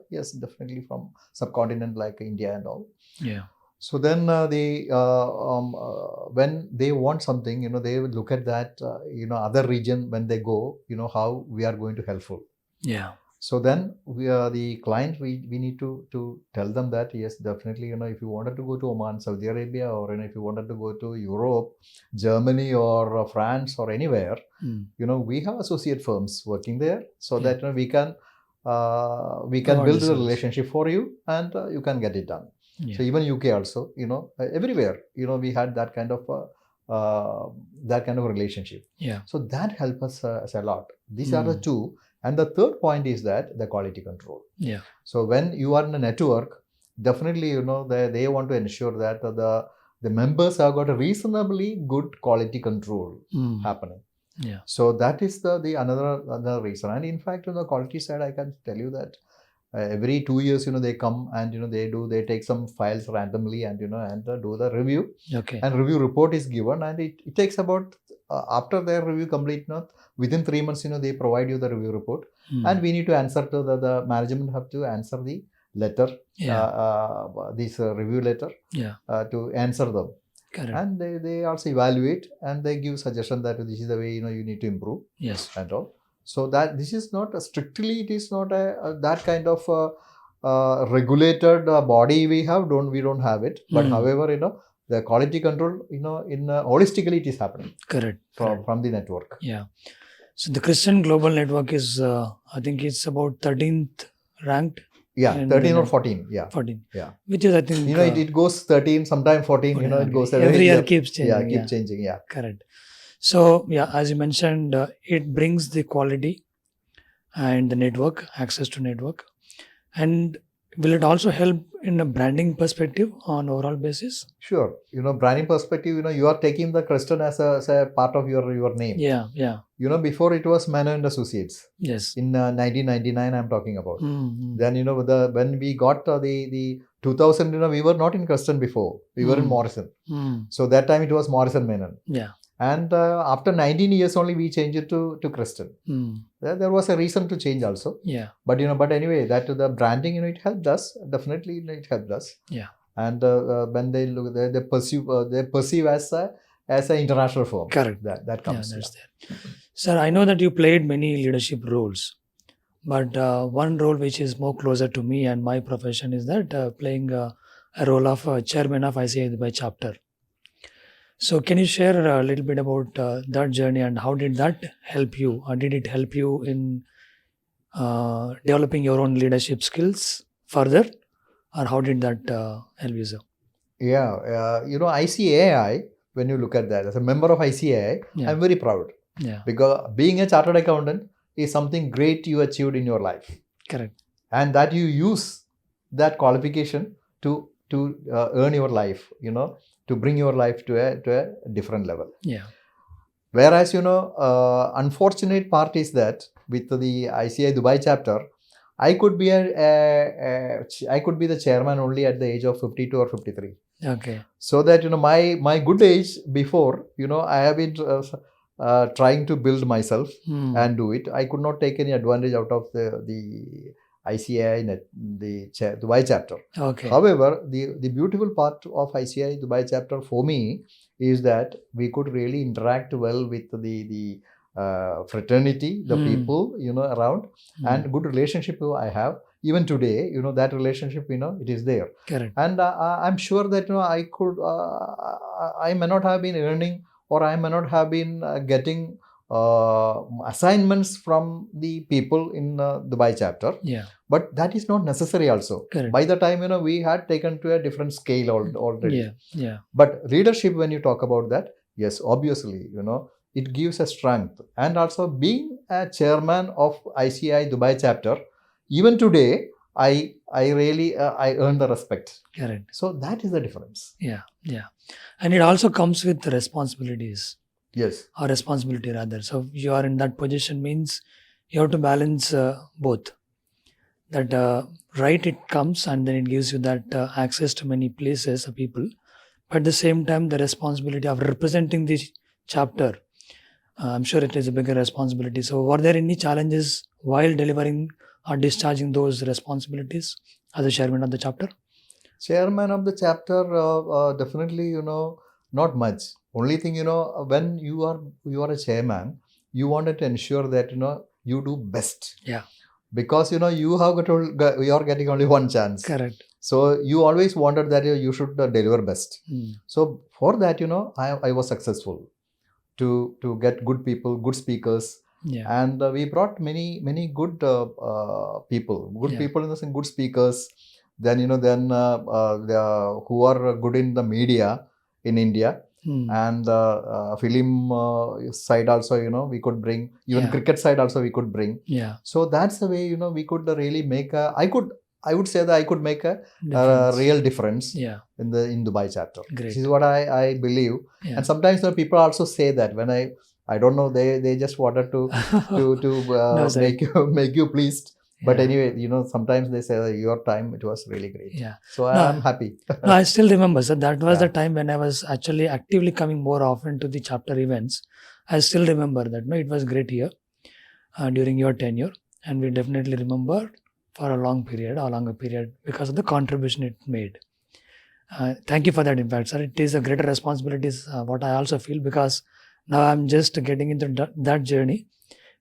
[SPEAKER 2] Yes, definitely from subcontinent like India and all. Yeah. So then when they want something, they would look at that, other region when they go, how we are going to helpful. Yeah. So then we are the client, we need to tell them that, yes, definitely, if you wanted to go to Oman, Saudi Arabia, or if you wanted to go to Europe, Germany or France or anywhere, we have associate firms working there, so that we can we can
[SPEAKER 1] Provide
[SPEAKER 2] build
[SPEAKER 1] the
[SPEAKER 2] the
[SPEAKER 1] service.
[SPEAKER 2] relationship for you, and you can get it done.
[SPEAKER 1] Yeah.
[SPEAKER 2] So even UK also, everywhere, we had that kind of relationship.
[SPEAKER 1] Yeah.
[SPEAKER 2] So that helped us as a lot. These are the
[SPEAKER 1] Mm.
[SPEAKER 2] two. And the third point is that the quality control.
[SPEAKER 1] Yeah.
[SPEAKER 2] So when you are in a network, definitely, they want to ensure that the members have got a reasonably good quality control
[SPEAKER 1] Mm.
[SPEAKER 2] happening.
[SPEAKER 1] Yeah.
[SPEAKER 2] So that is the another reason. And in fact, on the quality side, I can tell you that every 2 years, they come and they take some files randomly and do the review.
[SPEAKER 1] Okay.
[SPEAKER 2] And review report is given, and it takes about after their review complete, within 3 months, they provide you the review report, and we need to answer to the management have to answer the letter, this review letter, to answer them.
[SPEAKER 1] Correct.
[SPEAKER 2] And they also evaluate, and they give suggestion that this is the way you need to improve.
[SPEAKER 1] Yes.
[SPEAKER 2] And all. So that this is not strictly, it is not that kind of regulated body we don't have it. But however, the quality control, in holistically it is happening.
[SPEAKER 1] Correct.
[SPEAKER 2] From the network.
[SPEAKER 1] Yeah. So the Christian Global Network is, I think it's about 13th ranked.
[SPEAKER 2] Yeah, 13 or 14. Yeah.
[SPEAKER 1] 14.
[SPEAKER 2] Yeah.
[SPEAKER 1] Which is, I think,
[SPEAKER 2] it goes 13, sometime 14. It goes
[SPEAKER 1] every year keeps changing.
[SPEAKER 2] Yeah, keep changing. Yeah.
[SPEAKER 1] Correct. So yeah, as you mentioned, it brings the quality and the network, access to network. And will it also help in a branding perspective on overall basis?
[SPEAKER 2] Sure. Branding perspective, you are taking the Creston as a part of your name.
[SPEAKER 1] Yeah, yeah.
[SPEAKER 2] Before it was Menon and Associates.
[SPEAKER 1] Yes.
[SPEAKER 2] In 1999, I'm talking about.
[SPEAKER 1] Mm-hmm.
[SPEAKER 2] Then, when we got the 2000, we were not in Creston before. We were in Morrison. So that time it was Morrison Menon.
[SPEAKER 1] Yeah.
[SPEAKER 2] And after 19 years only, we changed it to Creston. There was a reason to change also.
[SPEAKER 1] Yeah.
[SPEAKER 2] But anyway, that the branding, it helped us. Definitely, it helped us.
[SPEAKER 1] Yeah.
[SPEAKER 2] And when they look, they perceive as an international firm.
[SPEAKER 1] Correct.
[SPEAKER 2] That comes.
[SPEAKER 1] Yeah, that's there. Sir, I know that you played many leadership roles, but one role which is more closer to me and my profession is that playing a role of chairman of ICAI Dubai chapter. So can you share a little bit about that journey and how did that help you? Or did it help you in developing your own leadership skills further? Or how did that help you, sir?
[SPEAKER 2] Yeah, ICAI, when you look at that, as a member of ICAI, I'm very proud.
[SPEAKER 1] Yeah.
[SPEAKER 2] Because being a chartered accountant is something great you achieved in your life.
[SPEAKER 1] Correct.
[SPEAKER 2] And that you use that qualification to earn your life, to bring your life to a different level.
[SPEAKER 1] Yeah.
[SPEAKER 2] Whereas, unfortunate part is that with the ICAI Dubai chapter, I could be I could be the chairman only at the age of 52 or 53.
[SPEAKER 1] Okay.
[SPEAKER 2] So that, my good age before, I have been trying to build myself and do it. I could not take any advantage out of the ICAI, the Dubai chapter.
[SPEAKER 1] Okay.
[SPEAKER 2] However, the beautiful part of ICAI Dubai chapter for me is that we could really interact well with the fraternity, the people, around, and good relationship I have. Even today, that relationship, it is there.
[SPEAKER 1] Correct.
[SPEAKER 2] And I'm sure that, I could, I may not have been earning, or I may not have been getting assignments from the people in Dubai chapter.
[SPEAKER 1] Yeah.
[SPEAKER 2] But that is not necessary also.
[SPEAKER 1] Correct.
[SPEAKER 2] By the time, we had taken to a different scale already.
[SPEAKER 1] Yeah. Yeah.
[SPEAKER 2] But leadership, when you talk about that, yes, obviously, it gives a strength. And also being a chairman of ICAI Dubai chapter, even today, I really, I earn the respect.
[SPEAKER 1] Correct.
[SPEAKER 2] So that is the difference.
[SPEAKER 1] Yeah. Yeah. And it also comes with responsibilities.
[SPEAKER 2] Yes.
[SPEAKER 1] Or responsibility rather. So you are in that position means you have to balance both. That right, it comes and then it gives you that access to many places or people. But at the same time, the responsibility of representing the chapter, I'm sure it is a bigger responsibility. So were there any challenges while delivering or discharging those responsibilities as a chairman of the chapter?
[SPEAKER 2] Chairman of the chapter, definitely, not much. Only thing, when you are a chairman, you wanted to ensure that, you do best.
[SPEAKER 1] Yeah.
[SPEAKER 2] Because, you are getting only one chance.
[SPEAKER 1] Correct.
[SPEAKER 2] So you always wanted that you should deliver best. So for that, I was successful to get good people, good speakers,
[SPEAKER 1] Yeah.
[SPEAKER 2] And we brought many good people
[SPEAKER 1] Yeah.
[SPEAKER 2] people in the sense, good speakers. Then who are good in the media in India. And film side also, we could bring, even
[SPEAKER 1] Yeah.
[SPEAKER 2] cricket side also we could bring.
[SPEAKER 1] Yeah.
[SPEAKER 2] So that's the way, we could really make I would say that I could make a
[SPEAKER 1] Difference.
[SPEAKER 2] real difference
[SPEAKER 1] Yeah.
[SPEAKER 2] in Dubai chapter.
[SPEAKER 1] Great.
[SPEAKER 2] This is what I believe.
[SPEAKER 1] Yeah.
[SPEAKER 2] And sometimes people also say that when I don't know, they just wanted to
[SPEAKER 1] No, sir.
[SPEAKER 2] make you pleased. But
[SPEAKER 1] Yeah.
[SPEAKER 2] anyway, sometimes they say that your time, it was really great.
[SPEAKER 1] Yeah.
[SPEAKER 2] So
[SPEAKER 1] No,
[SPEAKER 2] I'm happy.
[SPEAKER 1] No, I still remember, sir. That was
[SPEAKER 2] Yeah.
[SPEAKER 1] the time when I was actually actively coming more often to the chapter events. I still remember that. No, it was great year during your tenure, and we definitely remember for a longer period, because of the contribution it made. Thank you for that, in fact, sir. It is a greater responsibility, what I also feel, because now I'm just getting into that journey,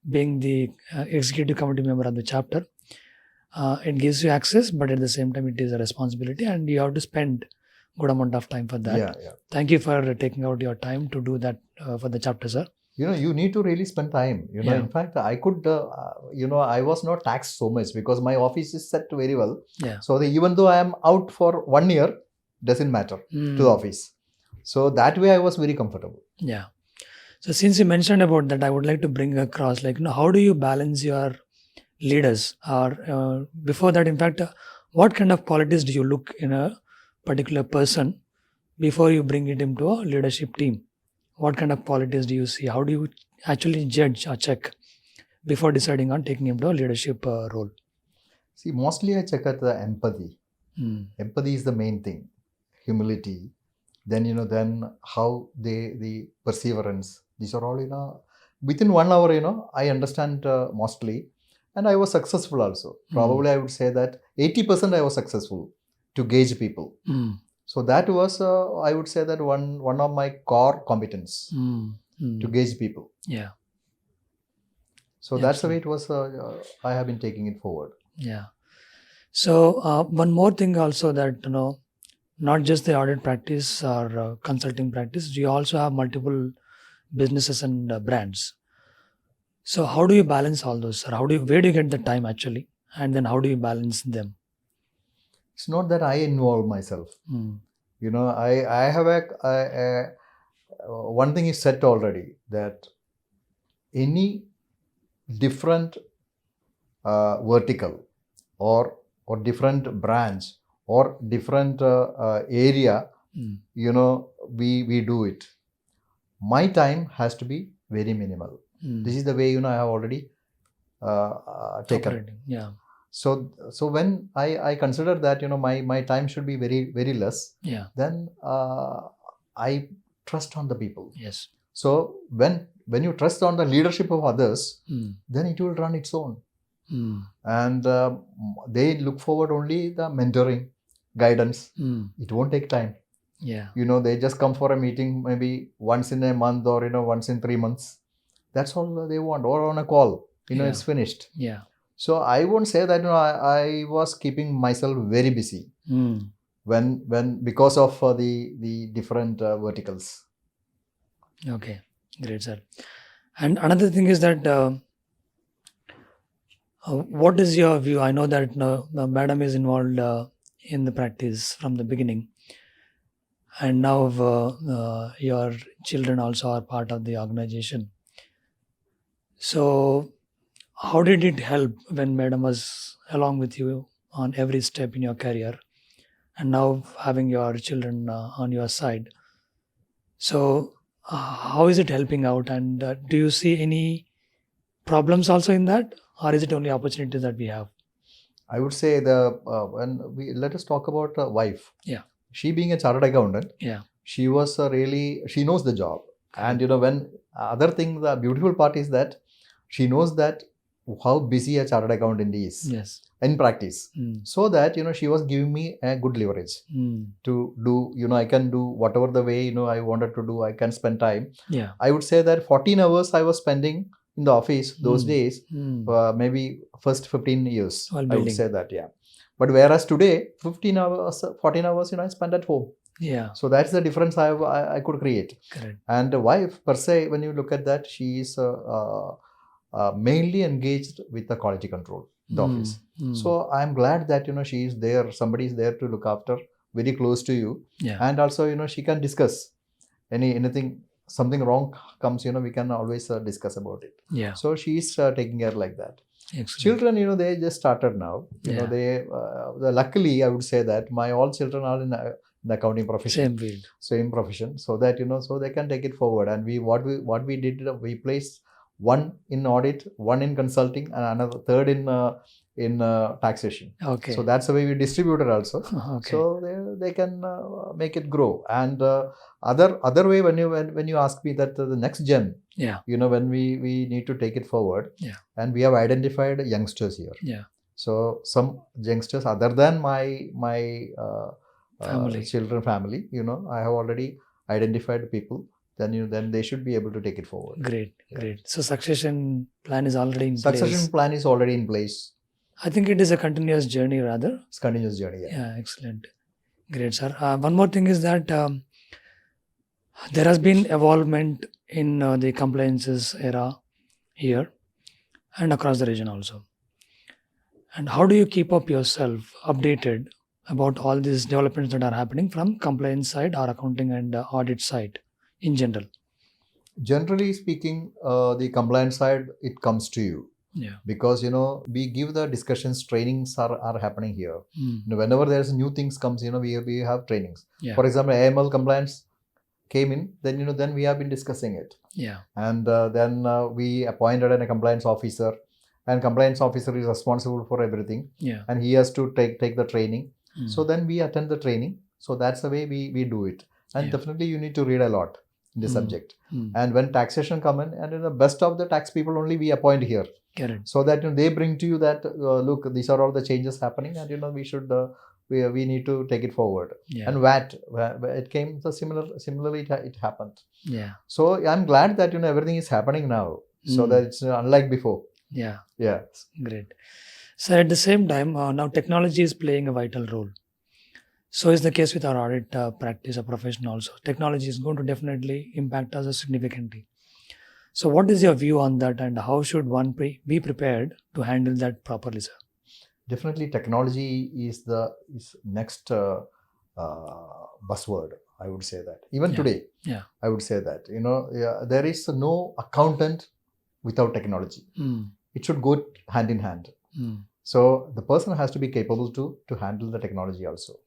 [SPEAKER 1] being the executive committee member of the chapter. It gives you access, but at the same time, it is a responsibility, and you have to spend good amount of time for that.
[SPEAKER 2] Yeah.
[SPEAKER 1] Thank you for taking out your time to do that for the chapter, sir.
[SPEAKER 2] You need to really spend time.
[SPEAKER 1] Yeah.
[SPEAKER 2] In fact, I could, I was not taxed so much because my office is set very well.
[SPEAKER 1] Yeah.
[SPEAKER 2] So even though I am out for 1 year, doesn't matter to the office. So that way I was very comfortable.
[SPEAKER 1] Yeah. So since you mentioned about that, I would like to bring across, how do you balance your leaders? Or before that, in fact, what kind of qualities do you look in a particular person before you bring it into a leadership team? What kind of qualities do you see? How do you actually judge or check before deciding on taking him to a leadership role?
[SPEAKER 2] See, mostly I check at the empathy. Empathy is the main thing. Humility. Then, then how the perseverance. These are all, within 1 hour, I understand mostly. And I was successful also. Probably I would say that 80% I was successful to gauge people. So that was, I would say that one of my core competence to gauge people.
[SPEAKER 1] Yeah.
[SPEAKER 2] So that's the way it was. I have been taking it forward.
[SPEAKER 1] Yeah. So one more thing also, that not just the audit practice or consulting practice, you also have multiple businesses and brands. So how do you balance all those, sir? Where do you get the time actually, and then how do you balance them?
[SPEAKER 2] It's not that I involve myself. I have one thing is set already, that any different vertical or different branch or different area, we do it. My time has to be very minimal. This is the way I have already taken.
[SPEAKER 1] Operating. Yeah.
[SPEAKER 2] So when I consider that my time should be very very less,
[SPEAKER 1] Yeah.
[SPEAKER 2] then I trust on the people.
[SPEAKER 1] Yes.
[SPEAKER 2] So when you trust on the leadership of others, then it will run its own. And they look forward only the mentoring, guidance. It won't take time.
[SPEAKER 1] Yeah.
[SPEAKER 2] They just come for a meeting maybe once in a month or once in 3 months. That's all they want. Or on a call, it's finished.
[SPEAKER 1] Yeah.
[SPEAKER 2] So I won't say that I was keeping myself very busy when because of the different verticals.
[SPEAKER 1] Okay, great, sir. And another thing is that what is your view? I know that madam is involved in the practice from the beginning, and now your children also are part of the organization. So how did it help when madam was along with you on every step in your career, and now having your children on your side? So how is it helping out, and do you see any problems also in that, or is it only opportunities that we have?
[SPEAKER 2] I would say let us talk about wife.
[SPEAKER 1] Yeah.
[SPEAKER 2] She being a chartered accountant,
[SPEAKER 1] Yeah.
[SPEAKER 2] she was she knows the job. And when other thing, the beautiful part is that she knows that how busy a chartered accountant is.
[SPEAKER 1] Yes.
[SPEAKER 2] In practice. So that she was giving me a good leverage to do, I can do whatever the way I wanted to do. I can spend time.
[SPEAKER 1] Yeah.
[SPEAKER 2] I would say that 14 hours I was spending in the office those days, maybe first 15 years. I would say that. Yeah. But whereas today 14 hours I spend at home.
[SPEAKER 1] Yeah.
[SPEAKER 2] So that's the difference I could create.
[SPEAKER 1] Correct.
[SPEAKER 2] And the wife per se, when you look at that, she is mainly engaged with the quality control, the office. So I'm glad that she is there, somebody is there to look after, very close to you, and also she can discuss anything, something wrong comes, we can always discuss about it. So she is taking care like that.
[SPEAKER 1] Excellent.
[SPEAKER 2] Children, they just started now. Luckily, I would say that my all children are in the accounting profession.
[SPEAKER 1] Same field.
[SPEAKER 2] Same profession, so that so they can take it forward. And what we did, we placed one in audit, one in consulting, and another third in taxation.
[SPEAKER 1] Okay.
[SPEAKER 2] So that's the way we distributed also.
[SPEAKER 1] Okay.
[SPEAKER 2] So they can make it grow. And other way, when you ask me that the next gen, when we need to take it forward, and we have identified youngsters here. So some youngsters other than my family, I have already identified people. Then they should be able to take it forward.
[SPEAKER 1] Great. So succession plan is already in place.
[SPEAKER 2] Succession plan is already in place.
[SPEAKER 1] I think it is a continuous journey rather.
[SPEAKER 2] It's continuous journey.
[SPEAKER 1] Yeah, excellent. Great, sir. One more thing is that there has been evolvement in the compliances era here and across the region also. And how do you keep up yourself updated about all these developments that are happening from compliance side or accounting and audit side in general?
[SPEAKER 2] Generally speaking, the compliance side, it comes to you. Because we give the discussions, trainings are happening here. Whenever there's new things comes, we have trainings. For example, AML compliance came in, then we have been discussing it. And then we appointed a compliance officer, and compliance officer is responsible for everything. And he has to take the training. So then we attend the training. So that's the way we do it. And definitely you need to read a lot in the subject. And when taxation come in, and the best of the tax people only we appoint here. So that they bring to you that look, these are all the changes happening, and we should we need to take it forward. And VAT, it came similarly it happened. So I'm glad that everything is happening now, so that it's unlike before. Great.
[SPEAKER 1] So at the same time, now technology is playing a vital role. So is the case with our audit practice or profession also. Technology is going to definitely impact us significantly. So what is your view on that, and how should one be prepared to handle that properly, sir?
[SPEAKER 2] Definitely technology is next buzzword, I would say that. Even today, I would say that. There is no accountant without technology. It should go hand in hand. So the person has to be capable to handle the technology also.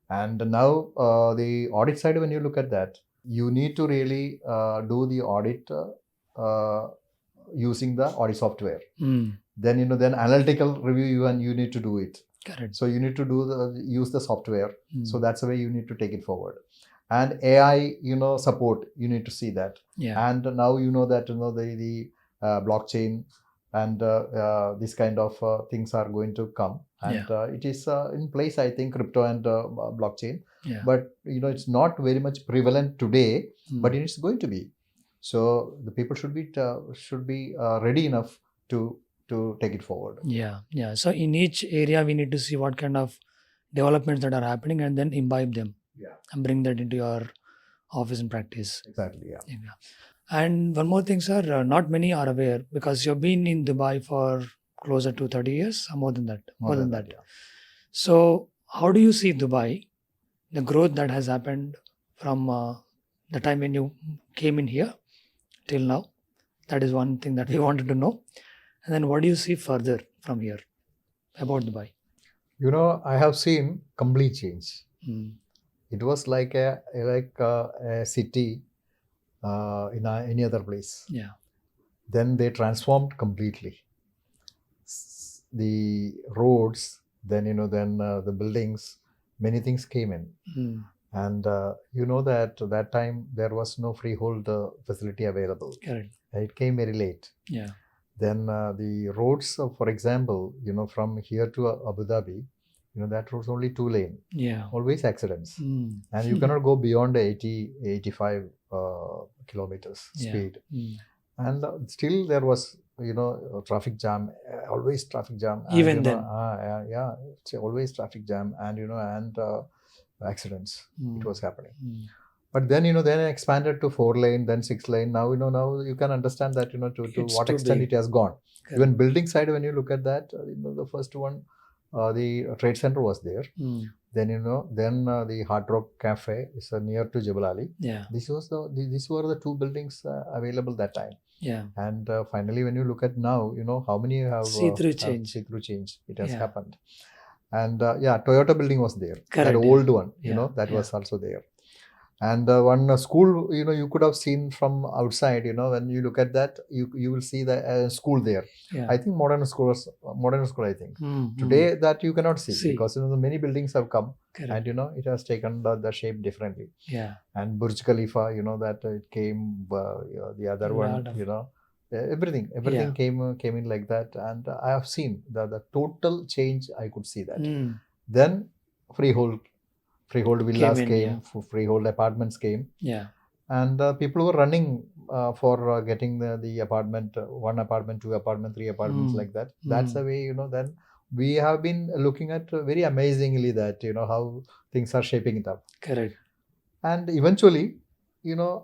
[SPEAKER 2] And now the audit side, when you look at that, you need to really do the audit using the audit software. Then analytical review, you need to do it.
[SPEAKER 1] Correct.
[SPEAKER 2] So you need to use the software. So that's the way you need to take it forward. And AI, support, you need to see that. And now that the blockchain and this kind of things are going to come, and it is in place, I think, crypto and blockchain. But it's not very much prevalent today, but it's going to be. So the people should be ready enough to take it forward.
[SPEAKER 1] So in each area we need to see what kind of developments that are happening, and then imbibe them and bring that into your office and practice.
[SPEAKER 2] Exactly.
[SPEAKER 1] And one more thing, sir, not many are aware, because you've been in Dubai for closer to 30 years or more than that. So how do you see Dubai, the growth that has happened from the time when you came in here till now? That is one thing that we wanted to know. And then what do you see further from here about Dubai?
[SPEAKER 2] I have seen complete change. It was like a city in any other place. Then they transformed completely. The roads, then the buildings, many things came in. And that time there was no freehold facility available.
[SPEAKER 1] Correct.
[SPEAKER 2] It came very late. Then the roads, for example, from here to Abu Dhabi, that road's only 2 lane. Always accidents. And you cannot go beyond 85 kilometers speed. And still there was, traffic jam, always traffic jam.
[SPEAKER 1] Even
[SPEAKER 2] and,
[SPEAKER 1] then?
[SPEAKER 2] It's always traffic jam, and, and accidents. It was happening. But then, then I expanded to 4 lane, then 6 lane. Now, now you can understand that, to
[SPEAKER 1] It's
[SPEAKER 2] what
[SPEAKER 1] too
[SPEAKER 2] extent
[SPEAKER 1] big.
[SPEAKER 2] it has gone.
[SPEAKER 1] Correct.
[SPEAKER 2] Even building side, when you look at that, the first one, the trade center was there. Then, then the Hard Rock Cafe is near to Jebel Ali.
[SPEAKER 1] Yeah.
[SPEAKER 2] These were the 2 buildings available that time.
[SPEAKER 1] Yeah.
[SPEAKER 2] And finally, when you look at now, how many have
[SPEAKER 1] See-through change.
[SPEAKER 2] see-through change. It has
[SPEAKER 1] Yeah.
[SPEAKER 2] happened. And Toyota building was there.
[SPEAKER 1] Correct,
[SPEAKER 2] That old one,
[SPEAKER 1] Yeah.
[SPEAKER 2] that was also there. And one school, you could have seen from outside, when you look at that, you will see the school there.
[SPEAKER 1] Yeah.
[SPEAKER 2] I think modern school, I think. Today that you cannot see, because the many buildings have come.
[SPEAKER 1] Correct.
[SPEAKER 2] And it has taken the shape differently.
[SPEAKER 1] Yeah.
[SPEAKER 2] And Burj Khalifa, that it came, the other one, everything
[SPEAKER 1] Yeah.
[SPEAKER 2] came in like that. And I have seen the total change. I could see that. Then freehold villas came, freehold apartments came.
[SPEAKER 1] Yeah.
[SPEAKER 2] And people were running for getting the apartment, 1 apartment, 2 apartment, 3 apartments, like that. That's the way, then we have been looking at very amazingly that, how things are shaping it up.
[SPEAKER 1] Correct.
[SPEAKER 2] And eventually,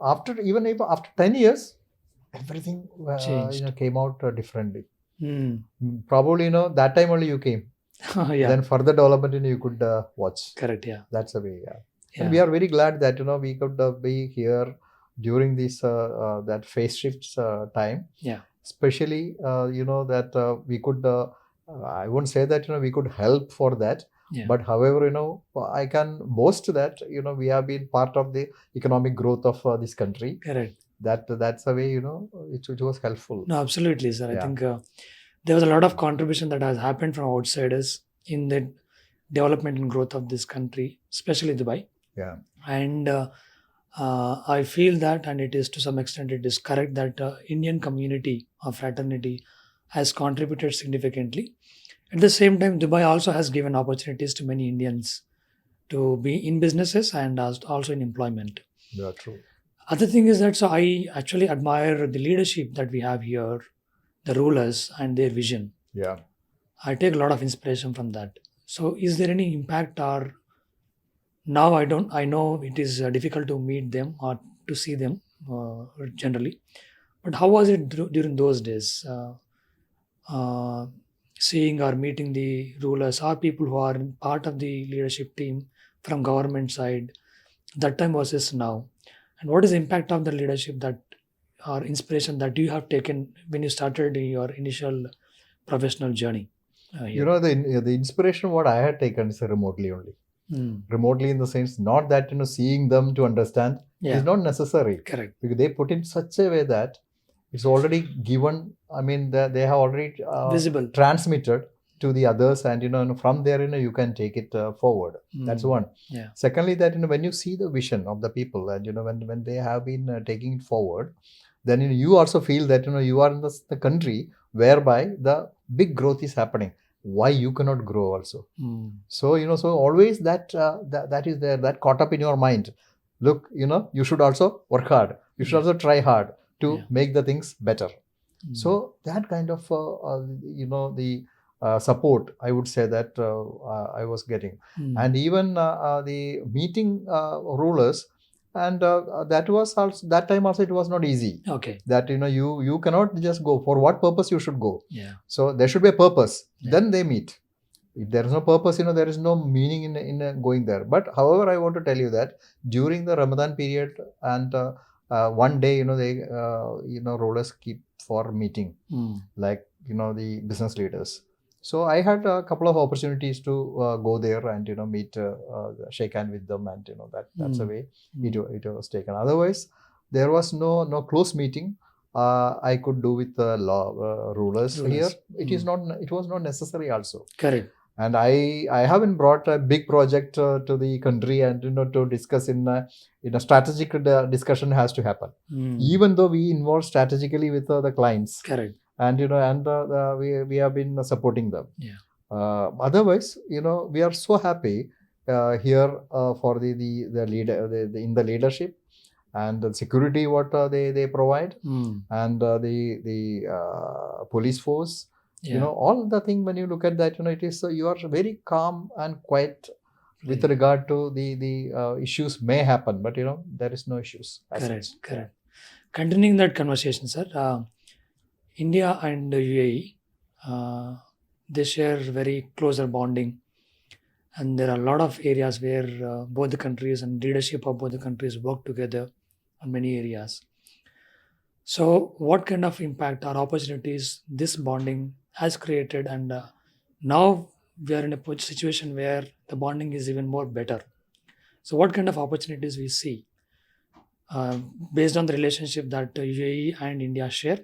[SPEAKER 2] after 10 years, everything came out differently. Probably, that time only you came.
[SPEAKER 1] Yeah.
[SPEAKER 2] Then further development, you could watch.
[SPEAKER 1] Correct. Yeah.
[SPEAKER 2] That's the way. Yeah. And we are very glad that we could be here during this that phase shifts time.
[SPEAKER 1] Yeah.
[SPEAKER 2] Especially that we could. I won't say that we could help for that.
[SPEAKER 1] Yeah.
[SPEAKER 2] But however, I can boast that we have been part of the economic growth of this country.
[SPEAKER 1] Correct.
[SPEAKER 2] That's the way it was helpful.
[SPEAKER 1] No, absolutely, sir. I think there was a lot of contribution that has happened from outsiders in the development and growth of this country, especially Dubai.
[SPEAKER 2] Yeah.
[SPEAKER 1] And I feel that, and it is to some extent, it is correct that Indian community of fraternity has contributed significantly. At the same time, Dubai also has given opportunities to many Indians to be in businesses and also in employment.
[SPEAKER 2] Yeah, true.
[SPEAKER 1] Other thing is that, so I actually admire the leadership that we have here, the rulers and their vision.
[SPEAKER 2] Yeah.
[SPEAKER 1] I take a lot of inspiration from that. So is there any impact, or now I know it is difficult to meet them or to see them generally, but how was it during those days? Seeing or meeting the rulers or people who are part of the leadership team from government side, that time versus now, and what is the impact of the leadership that or inspiration that you have taken when you started your initial professional journey?
[SPEAKER 2] The inspiration what I had taken is remotely only. Remotely in the sense, not that seeing them to understand is not necessary.
[SPEAKER 1] Correct.
[SPEAKER 2] Because they put in such a way that it's already given. I mean, they have already
[SPEAKER 1] visible,
[SPEAKER 2] transmitted to the others, and from there you can take it forward. That's one.
[SPEAKER 1] Yeah.
[SPEAKER 2] Secondly, that when you see the vision of the people, and when they have been taking it forward, then you also feel that you are in the country whereby the big growth is happening. Why you cannot grow also? So so always that is there, that caught up in your mind. Look, you should also work hard. You should also try hard to make the things better. So that kind of the support, I would say that I was getting. And even the meeting rulers, and that was also, that time also it was not easy.
[SPEAKER 1] Okay.
[SPEAKER 2] That you cannot just go. For what purpose you should go?
[SPEAKER 1] Yeah.
[SPEAKER 2] So there should be a purpose. Then they meet. If there is no purpose, there is no meaning in going there. But however, I want to tell you that during the Ramadan period, and one day they rulers keep for meeting, like the business leaders. So I had a couple of opportunities to go there and meet, shake hand with them, and that's the way it was taken. Otherwise, there was no close meeting I could do with the rulers here. It was not necessary also.
[SPEAKER 1] Correct.
[SPEAKER 2] And I haven't brought a big project to the country, and to discuss in a strategic discussion has to happen. Even though we involve strategically with the clients.
[SPEAKER 1] Correct.
[SPEAKER 2] And we have been supporting them.
[SPEAKER 1] Yeah.
[SPEAKER 2] Otherwise, we are so happy here for the leader in the leadership, and the security what they provide, and the police force. All the thing, when you look at that, it is you are very calm and quiet with regard to the issues may happen, but there is no issues.
[SPEAKER 1] Correct. Continuing that conversation, sir, India and UAE, they share very closer bonding, and there are a lot of areas where both the countries and leadership of both the countries work together on many areas. So, what kind of impact or opportunities this bonding has created, and now we are in a situation where the bonding is even more better. So, what kind of opportunities we see uh, based on the relationship that UAE and India share,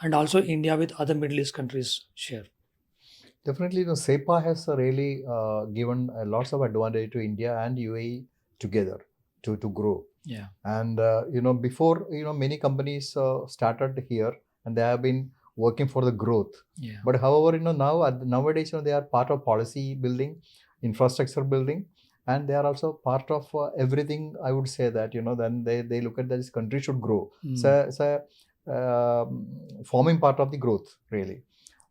[SPEAKER 1] and also India with other Middle East countries share?
[SPEAKER 2] Definitely, CEPA has really given lots of advantage to India and UAE together to grow.
[SPEAKER 1] Yeah,
[SPEAKER 2] And before many companies started here, and they have been working for the growth.
[SPEAKER 1] yeah,
[SPEAKER 2] But however, nowadays they are part of policy building, infrastructure building, and they are also part of everything. I would say that then they look at that this country should grow. It's a forming part of the growth really.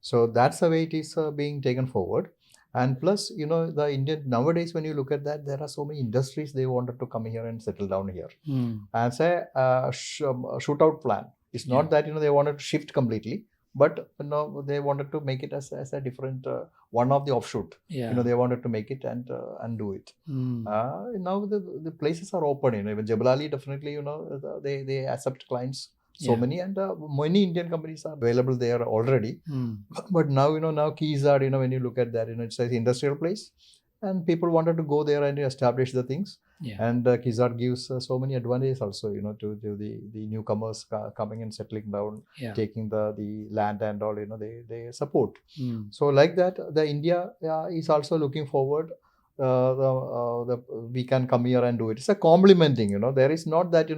[SPEAKER 2] So that's the way it is being taken forward. And plus, the Indian nowadays, when you look at that, there are so many industries they wanted to come here and settle down here. As a shootout plan. It's not that they wanted to shift completely, but they wanted to make it as a different one of the offshoot.
[SPEAKER 1] yeah.
[SPEAKER 2] They wanted to make it and do it. Now the places are open. Even Jebel Ali definitely they accept clients. So
[SPEAKER 1] Yeah.
[SPEAKER 2] many, and many Indian companies are available there already. But now now keys are when you look at that it's an industrial place, and people wanted to go there and establish the things.
[SPEAKER 1] Yeah.
[SPEAKER 2] And Kizar gives so many advantages also to the newcomers coming and settling down,
[SPEAKER 1] Yeah.
[SPEAKER 2] taking the land and all they support.
[SPEAKER 1] Mm.
[SPEAKER 2] So like that, the India is also looking forward. We can come here and do it. It's a complementing. There is not that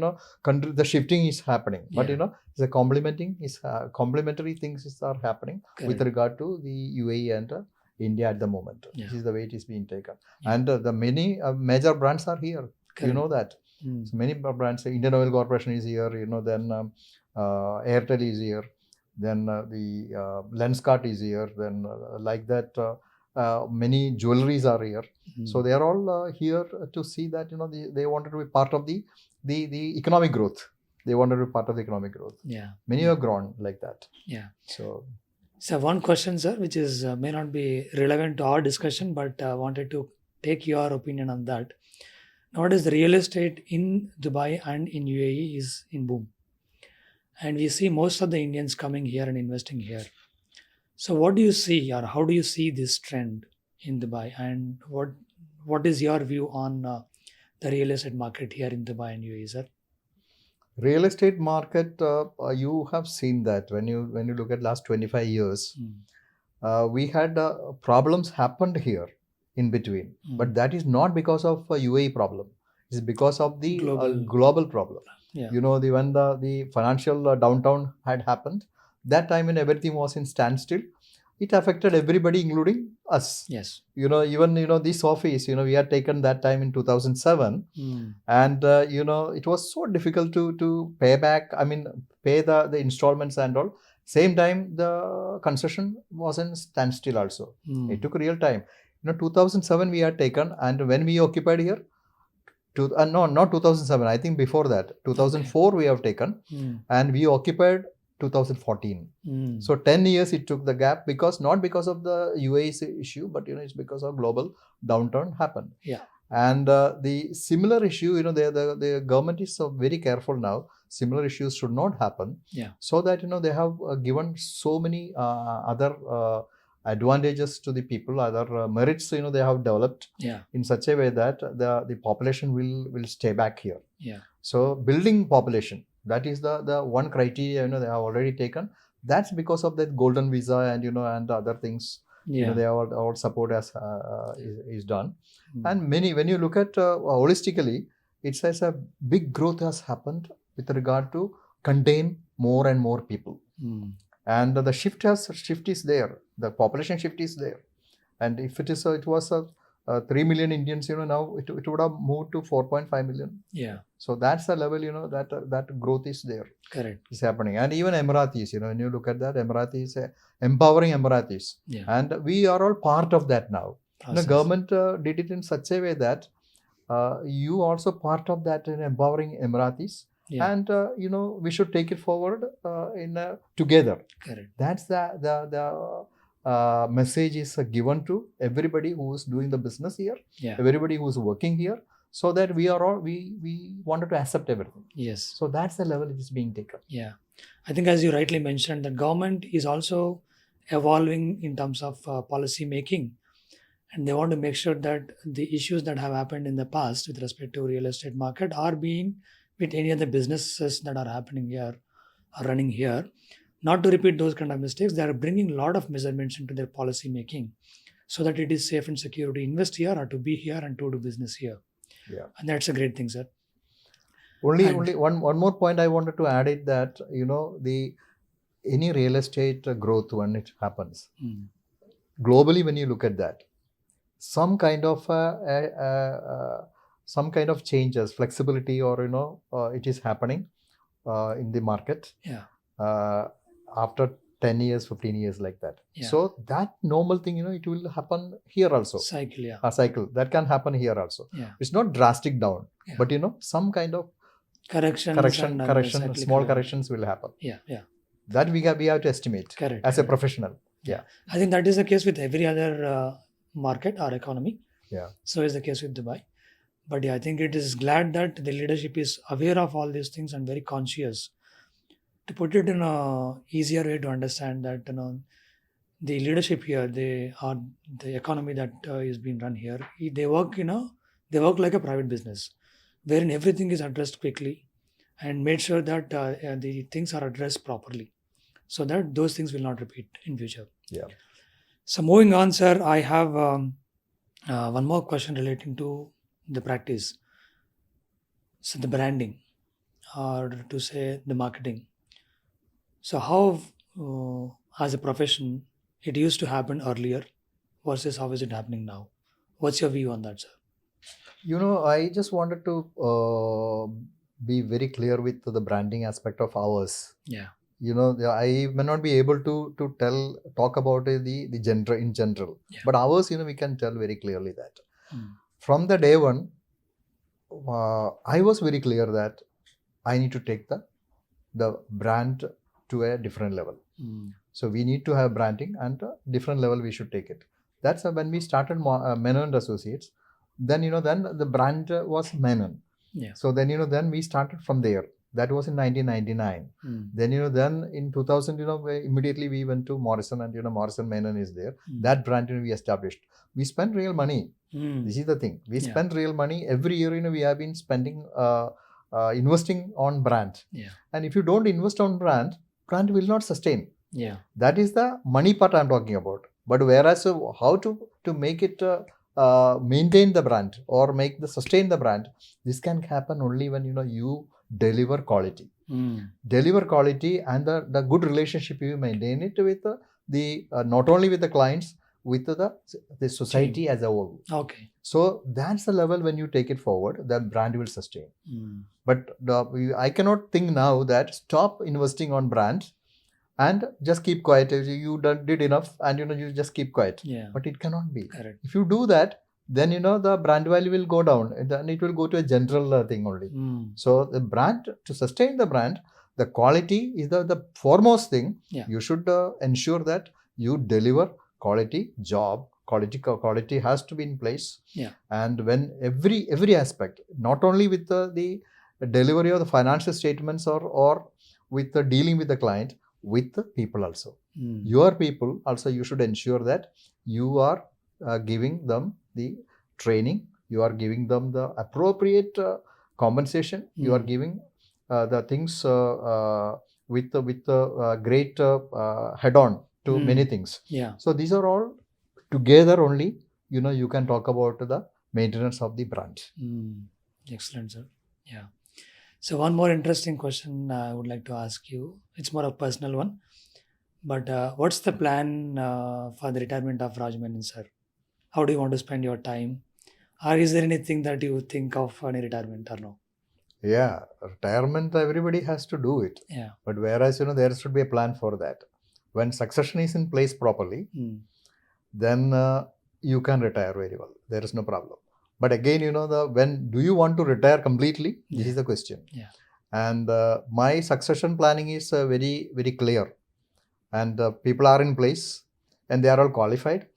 [SPEAKER 2] country the shifting is happening, but
[SPEAKER 1] Yeah.
[SPEAKER 2] it's a complementing is complementary things are happening with
[SPEAKER 1] Correct.
[SPEAKER 2] regard to the UAE and India at the moment.
[SPEAKER 1] Yeah.
[SPEAKER 2] This is the way it is being taken.
[SPEAKER 1] Yeah.
[SPEAKER 2] And the many major brands are here.
[SPEAKER 1] Correct.
[SPEAKER 2] You know that. So many brands. Indian Oil Corporation is here. Then Airtel is here. Then the Lenskart is here. Then like that, many jewelries are here. So they are all here to see that they wanted to be part of the economic growth. They wanted to be part of the economic growth.
[SPEAKER 1] Yeah.
[SPEAKER 2] Many have grown like that.
[SPEAKER 1] Yeah.
[SPEAKER 2] So
[SPEAKER 1] one question, sir, which is may not be relevant to our discussion, but wanted to take your opinion on that. Nowadays, the real estate in Dubai and in UAE is in boom, and we see most of the Indians coming here and investing here. So, what do you see, or how do you see this trend in Dubai, and what is your view on the real estate market here in Dubai and UAE, sir?
[SPEAKER 2] real estate market, you have seen that when you look at last 25 years, we had problems happened here in between, but that is not because of a UAE problem. It's because of the global problem.
[SPEAKER 1] Yeah.
[SPEAKER 2] When the financial downturn had happened, that time when everything was in standstill, it affected everybody, including us.
[SPEAKER 1] Yes.
[SPEAKER 2] Even this office, we had taken that time in 2007, and it was so difficult to pay back. I mean, pay the installments and all. Same time, the construction was in standstill also. It took real time. 2007 we had taken, and when we occupied here, no, not 2007. I think before that, 2004 we have taken, and we occupied 2014. So 10 years it took the gap, not because of the UAE issue, but it's because of global downturn happened.
[SPEAKER 1] Yeah.
[SPEAKER 2] And the similar issue, the government is very careful now. Similar issues should not happen.
[SPEAKER 1] Yeah.
[SPEAKER 2] So that they have given so many other advantages to the people, other merits they have developed.
[SPEAKER 1] Yeah.
[SPEAKER 2] In such a way that the population will stay back here.
[SPEAKER 1] Yeah.
[SPEAKER 2] So building population, that is the one criteria they have already taken. That's because of that golden visa and and other things.
[SPEAKER 1] Yeah.
[SPEAKER 2] They our support is done. And many, when you look at holistically, it says a big growth has happened with regard to contain more and more people. And the shift is there. The population shift is there. And if it was 3 million Indians, now it would have moved to 4.5 million.
[SPEAKER 1] Yeah.
[SPEAKER 2] So that's the level, that growth is there.
[SPEAKER 1] Correct.
[SPEAKER 2] Is happening. And even Emiratis, when you look at that, Emiratis, empowering Emiratis.
[SPEAKER 1] Yeah.
[SPEAKER 2] And we are all part of that now.
[SPEAKER 1] process.
[SPEAKER 2] government did it in such a way that you also part of that in empowering Emiratis.
[SPEAKER 1] Yeah.
[SPEAKER 2] And we should take it forward together.
[SPEAKER 1] Correct.
[SPEAKER 2] That's the message is given to everybody who is doing the business here,
[SPEAKER 1] Yeah.
[SPEAKER 2] everybody who is working here, so that we are all we wanted to accept everything.
[SPEAKER 1] Yes.
[SPEAKER 2] So that's the level it is being taken.
[SPEAKER 1] Yeah. I think as you rightly mentioned, the government is also evolving in terms of policy making, and they want to make sure that the issues that have happened in the past with respect to real estate market are being with any other businesses that are happening here, are running here, not to repeat those kind of mistakes. They are bringing a lot of measurements into their policy making so that it is safe and secure to invest here or to be here and to do business here.
[SPEAKER 2] Yeah.
[SPEAKER 1] And that's a great thing, sir.
[SPEAKER 2] Only
[SPEAKER 1] And-
[SPEAKER 2] one more point I wanted to add it that any real estate growth when it happens
[SPEAKER 1] Mm.
[SPEAKER 2] globally, when you look at that, some kind of changes, flexibility, or it is happening in the market.
[SPEAKER 1] Yeah.
[SPEAKER 2] After 10 years, 15 years, like that.
[SPEAKER 1] Yeah.
[SPEAKER 2] So that normal thing, it will happen here also.
[SPEAKER 1] Cycle, yeah.
[SPEAKER 2] A cycle that can happen here also.
[SPEAKER 1] Yeah.
[SPEAKER 2] It's not drastic down,
[SPEAKER 1] Yeah.
[SPEAKER 2] but some kind of
[SPEAKER 1] Correction,
[SPEAKER 2] small corrections will happen.
[SPEAKER 1] Yeah, yeah.
[SPEAKER 2] That we have to estimate
[SPEAKER 1] Correct.
[SPEAKER 2] as a professional. Yeah.
[SPEAKER 1] I think that is the case with every other market or economy.
[SPEAKER 2] Yeah.
[SPEAKER 1] So is the case with Dubai. But yeah, I think it is glad that the leadership is aware of all these things and very conscious. To put it in a easier way to understand that, the leadership here, they are the economy that is being run here. They work, they work like a private business, wherein everything is addressed quickly and made sure that the things are addressed properly, so that those things will not repeat in future.
[SPEAKER 2] Yeah.
[SPEAKER 1] So moving on, sir, I have one more question relating to the practice. So the branding, or to say the marketing. So how, as a profession, it used to happen earlier versus how is it happening now? What's your view on that, sir?
[SPEAKER 2] I just wanted to be very clear with the branding aspect of ours.
[SPEAKER 1] Yeah.
[SPEAKER 2] I may not be able to talk about the in general,
[SPEAKER 1] Yeah.
[SPEAKER 2] but ours, we can tell very clearly that
[SPEAKER 1] Mm.
[SPEAKER 2] from the day one, I was very clear that I need to take the brand to a different level.
[SPEAKER 1] Mm.
[SPEAKER 2] So we need to have branding, and a different level we should take it. That's when we started Menon and Associates. Then then the brand was Menon.
[SPEAKER 1] Yeah.
[SPEAKER 2] So then then we started from there. That was in 1999.
[SPEAKER 1] Mm.
[SPEAKER 2] Then then in 2000 immediately we went to Morrison, and Morrison Menon is there.
[SPEAKER 1] Mm.
[SPEAKER 2] That brand we established. We spent real money.
[SPEAKER 1] Mm.
[SPEAKER 2] This is the thing. We
[SPEAKER 1] Yeah.
[SPEAKER 2] spend real money every year. We have been spending investing on brand.
[SPEAKER 1] Yeah.
[SPEAKER 2] And if you don't invest on brand will not sustain.
[SPEAKER 1] Yeah.
[SPEAKER 2] That is the money part I'm talking about. But whereas how to make it maintain the brand or sustain the brand, this can happen only when you deliver quality.
[SPEAKER 1] Mm.
[SPEAKER 2] Deliver quality, and the good relationship you maintain it with the not only with the clients, with the society as a whole.
[SPEAKER 1] Okay.
[SPEAKER 2] So that's the level when you take it forward, the brand will sustain.
[SPEAKER 1] Mm.
[SPEAKER 2] But I cannot think now that stop investing on brand and just keep quiet. You did enough, and you just keep quiet.
[SPEAKER 1] Yeah.
[SPEAKER 2] But it cannot be.
[SPEAKER 1] Correct.
[SPEAKER 2] If you do that, then the brand value will go down, and then it will go to a general thing only.
[SPEAKER 1] Mm.
[SPEAKER 2] So the brand, to sustain the brand, the quality is the foremost thing.
[SPEAKER 1] Yeah.
[SPEAKER 2] You should ensure that you deliver quality job. Quality has to be in place.
[SPEAKER 1] Yeah.
[SPEAKER 2] And when every aspect, not only with the delivery of the financial statements or with the dealing with the client, with the people also.
[SPEAKER 1] Mm.
[SPEAKER 2] Your people also, you should ensure that you are giving them the training, you are giving them the appropriate compensation, you are giving the things with the great head on to many things.
[SPEAKER 1] Yeah.
[SPEAKER 2] So these are all together only, you can talk about the maintenance of the brand.
[SPEAKER 1] Mm. Excellent, sir. Yeah. So one more interesting question I would like to ask you. It's more a personal one. But what's the plan for the retirement of Raju Menon, sir? How do you want to spend your time? Or is there anything that you think of any retirement or no?
[SPEAKER 2] Yeah, retirement, everybody has to do it.
[SPEAKER 1] Yeah.
[SPEAKER 2] But whereas, there should be a plan for that. When succession is in place properly,
[SPEAKER 1] Mm.
[SPEAKER 2] then you can retire very well. There is no problem. But again, when do you want to retire completely? This is the question.
[SPEAKER 1] Yeah.
[SPEAKER 2] And my succession planning is very, very clear. And people are in place and they are all qualified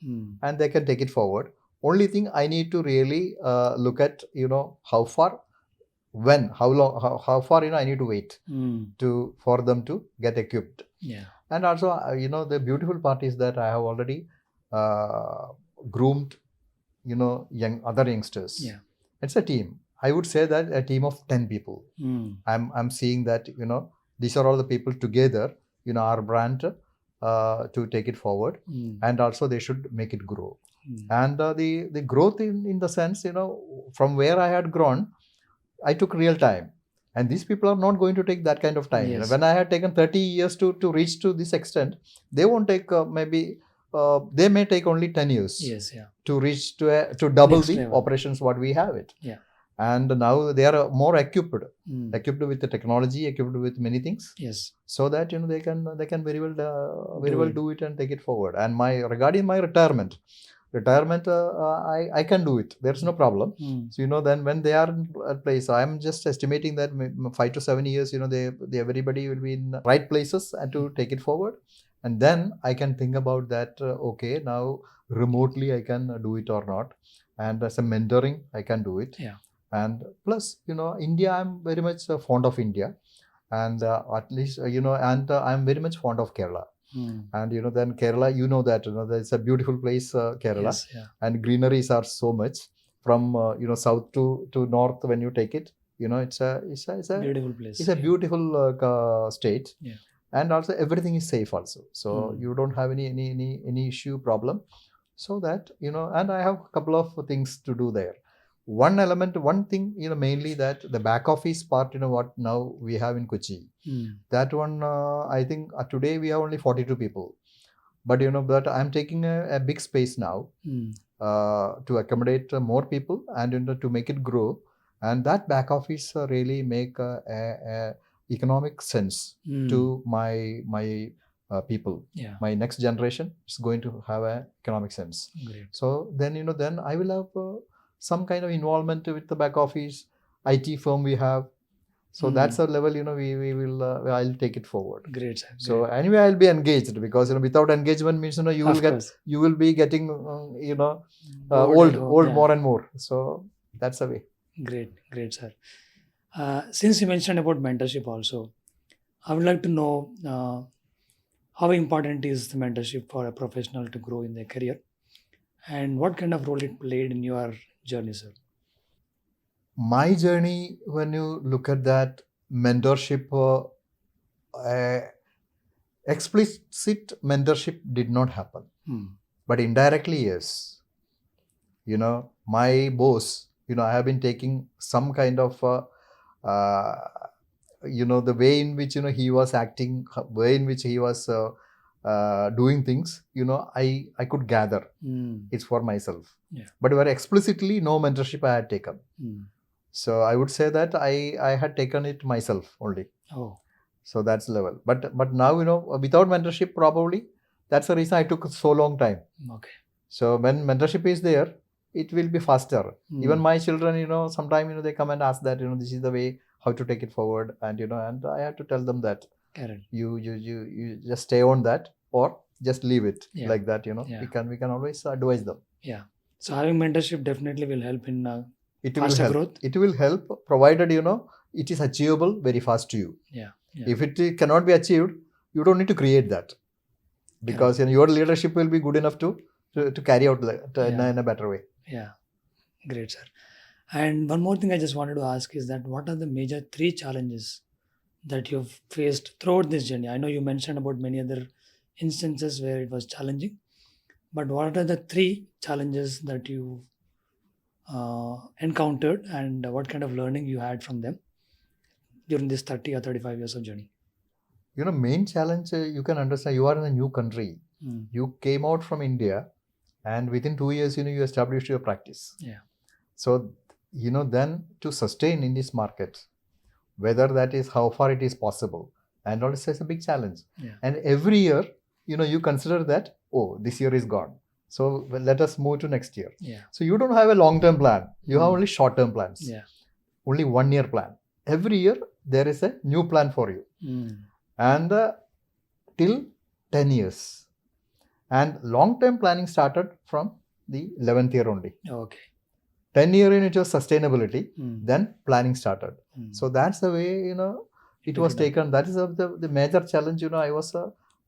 [SPEAKER 2] and they can take it forward. Only thing I need to really look at, how far, when, how long, how far, I need to wait for them to get equipped.
[SPEAKER 1] Yeah.
[SPEAKER 2] And also, the beautiful part is that I have already groomed, other youngsters.
[SPEAKER 1] Yeah.
[SPEAKER 2] It's a team. I would say that a team of 10 people. I'm seeing that, these are all the people together, our brand to take it forward. And also they should make it grow. And the growth in the sense, from where I had grown, I took real time. And these people are not going to take that kind of time.
[SPEAKER 1] Yes.
[SPEAKER 2] When I had taken 30 years to reach to this extent, they won't take they may take only 10 years to reach to double
[SPEAKER 1] Next
[SPEAKER 2] the
[SPEAKER 1] level.
[SPEAKER 2] operations what we have it.
[SPEAKER 1] Yeah.
[SPEAKER 2] And now they are more equipped with the technology, equipped with many things.
[SPEAKER 1] Yes.
[SPEAKER 2] So that they can very well do it and take it forward. And regarding my retirement, I can do it. There's no problem. So then when they are in place, I'm just estimating that 5 to 7 years, they everybody will be in right places and to take it forward. And then I can think about that. Okay, now remotely I can do it or not. And as a mentoring, I can do it.
[SPEAKER 1] Yeah.
[SPEAKER 2] And plus, India, I'm very much fond of India. And at least, and I'm very much fond of Kerala. And then Kerala, that there's a beautiful place, Kerala.
[SPEAKER 1] Yes, yeah.
[SPEAKER 2] And greeneries are so much from south to north. When you take it, it's a
[SPEAKER 1] Beautiful place.
[SPEAKER 2] it's a beautiful state.
[SPEAKER 1] Yeah.
[SPEAKER 2] And also everything is safe also, so you don't have any issue problem. So that and I have a couple of things to do there. One thing, mainly that the back office part, what now we have in Kochi. That one, I think today we have only 42 people. But that I'm taking a big space now to accommodate more people and to make it grow. And that back office really make a economic sense to my people.
[SPEAKER 1] Yeah.
[SPEAKER 2] My next generation is going to have an economic sense.
[SPEAKER 1] Great.
[SPEAKER 2] So then then I will have some kind of involvement with the back office IT firm we have. So that's a level, we will I'll take it forward.
[SPEAKER 1] Great, sir.
[SPEAKER 2] So anyway, I'll be engaged, because without engagement means you will be getting old more and more. So that's the way.
[SPEAKER 1] Great, sir. Since you mentioned about mentorship also, I would like to know how important is the mentorship for a professional to grow in their career, and what kind of role it played in your journey, sir?
[SPEAKER 2] My journey, when you look at that, mentorship, explicit mentorship did not happen. But indirectly, yes. My boss, I have been taking some kind of, the way in which, he was acting, way in which he was doing things, I could gather. It's for myself.
[SPEAKER 1] Yeah.
[SPEAKER 2] But very explicitly, no mentorship I had taken. So I would say that I had taken it myself only.
[SPEAKER 1] Oh.
[SPEAKER 2] So that's the level. But now, without mentorship, probably, that's the reason I took so long time.
[SPEAKER 1] Okay.
[SPEAKER 2] So when mentorship is there, it will be faster. Even my children, sometimes, they come and ask that, this is the way, how to take it forward. And, and I have to tell them that.
[SPEAKER 1] Correct.
[SPEAKER 2] You just stay on that, or just leave it like that,
[SPEAKER 1] Yeah.
[SPEAKER 2] We can always advise them.
[SPEAKER 1] Yeah. So having mentorship definitely will help in
[SPEAKER 2] It will
[SPEAKER 1] faster
[SPEAKER 2] help.
[SPEAKER 1] growth.
[SPEAKER 2] It will help, provided, it is achievable very fast to you.
[SPEAKER 1] Yeah.
[SPEAKER 2] If it cannot be achieved, you don't need to create that, because your leadership will be good enough to carry out in a better way.
[SPEAKER 1] Yeah. Great, sir. And one more thing I just wanted to ask is that what are the major 3 challenges that you've faced throughout this journey? I know you mentioned about many other instances where it was challenging, but what are the 3 challenges that you encountered, and what kind of learning you had from them during this 30 or 35 years of journey?
[SPEAKER 2] Main challenge, you can understand, you are in a new country. You came out from India, and within 2 years, you established your practice.
[SPEAKER 1] Yeah.
[SPEAKER 2] So, then to sustain in this market, whether that is how far it is possible, and also it's a big challenge.
[SPEAKER 1] Yeah.
[SPEAKER 2] And every year, you consider that, oh, this year is gone. So let us move to next year.
[SPEAKER 1] Yeah.
[SPEAKER 2] So you don't have a long-term plan. You have
[SPEAKER 1] Mm.
[SPEAKER 2] only short-term plans.
[SPEAKER 1] Yeah.
[SPEAKER 2] Only 1 year plan. Every year there is a new plan for you.
[SPEAKER 1] Mm.
[SPEAKER 2] And till 10 years. And long-term planning started from the 11th year only.
[SPEAKER 1] Okay.
[SPEAKER 2] 10 year in it was sustainability.
[SPEAKER 1] Mm.
[SPEAKER 2] Then planning started.
[SPEAKER 1] Mm.
[SPEAKER 2] So that's the way, it
[SPEAKER 1] Took
[SPEAKER 2] was
[SPEAKER 1] it up.
[SPEAKER 2] taken. That is the major challenge,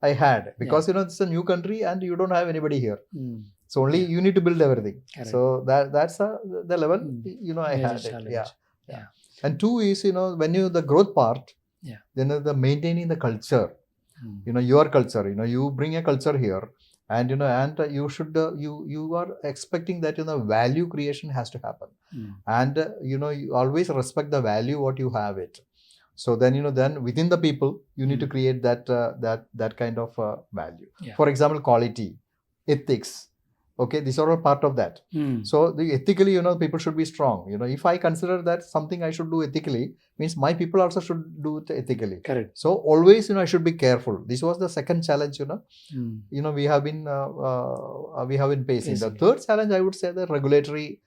[SPEAKER 2] I had. Because, it's a new country and you don't have anybody here.
[SPEAKER 1] Mm.
[SPEAKER 2] So only
[SPEAKER 1] Yeah.
[SPEAKER 2] you need to build everything.
[SPEAKER 1] Correct.
[SPEAKER 2] So that's the level, I
[SPEAKER 1] Major
[SPEAKER 2] had it.
[SPEAKER 1] challenge.
[SPEAKER 2] Yeah.
[SPEAKER 1] Yeah.
[SPEAKER 2] And two is, when the growth part,
[SPEAKER 1] Yeah.
[SPEAKER 2] then the maintaining the culture,
[SPEAKER 1] Mm.
[SPEAKER 2] your culture, you bring a culture here and, you should, you are expecting that, value creation has to happen.
[SPEAKER 1] Mm.
[SPEAKER 2] And, you always respect the value what you have it. So then, then within the people, you need to create that kind of value.
[SPEAKER 1] Yeah.
[SPEAKER 2] For example, quality, ethics. Okay, these are all part of that.
[SPEAKER 1] Mm.
[SPEAKER 2] So the ethically, people should be strong. If I consider that something I should do ethically, means my people also should do it ethically.
[SPEAKER 1] Correct.
[SPEAKER 2] So always, I should be careful. This was the second challenge,
[SPEAKER 1] Mm.
[SPEAKER 2] we have been facing. The
[SPEAKER 1] Facing.
[SPEAKER 2] third challenge, I would say, the regulatory,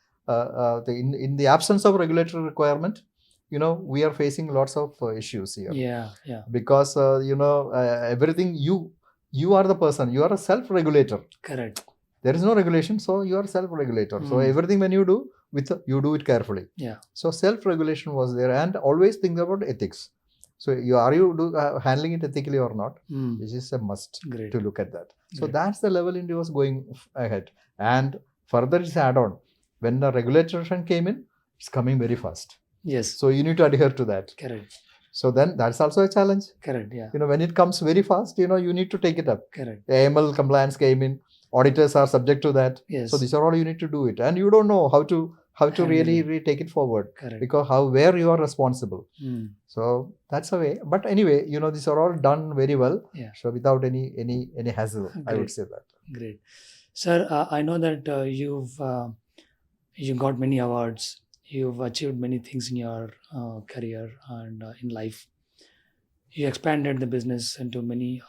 [SPEAKER 2] in the absence of regulatory requirement, we are facing lots of issues here.
[SPEAKER 1] Yeah. Yeah.
[SPEAKER 2] Because everything you are the person, you are a self-regulator.
[SPEAKER 1] Correct.
[SPEAKER 2] There is no regulation, so you are self-regulator. So everything when you do, you do it carefully.
[SPEAKER 1] Yeah.
[SPEAKER 2] So self-regulation was there, and always think about ethics. So you handling it ethically or not?
[SPEAKER 1] Mm.
[SPEAKER 2] This is a must.
[SPEAKER 1] Great.
[SPEAKER 2] To look at that. So
[SPEAKER 1] Great.
[SPEAKER 2] that's the level India was going ahead. And further it's add-on. When the regulation came in, it's coming very fast.
[SPEAKER 1] Yes.
[SPEAKER 2] So you need to adhere to that.
[SPEAKER 1] Correct.
[SPEAKER 2] So then that's also a challenge.
[SPEAKER 1] Correct. Yeah.
[SPEAKER 2] When it comes very fast, you need to take it up.
[SPEAKER 1] Correct.
[SPEAKER 2] The AML compliance came in. Auditors are subject to that.
[SPEAKER 1] Yes.
[SPEAKER 2] So these are all you need to do it. And you don't know how to really take it forward.
[SPEAKER 1] Correct.
[SPEAKER 2] Because where you are responsible.
[SPEAKER 1] Mm.
[SPEAKER 2] So that's a way. But anyway, these are all done very well.
[SPEAKER 1] Yeah.
[SPEAKER 2] So without any hassle, I would say that.
[SPEAKER 1] Great. Sir, I know that you got many awards. You've achieved many things in your career and in life. You expanded the business into many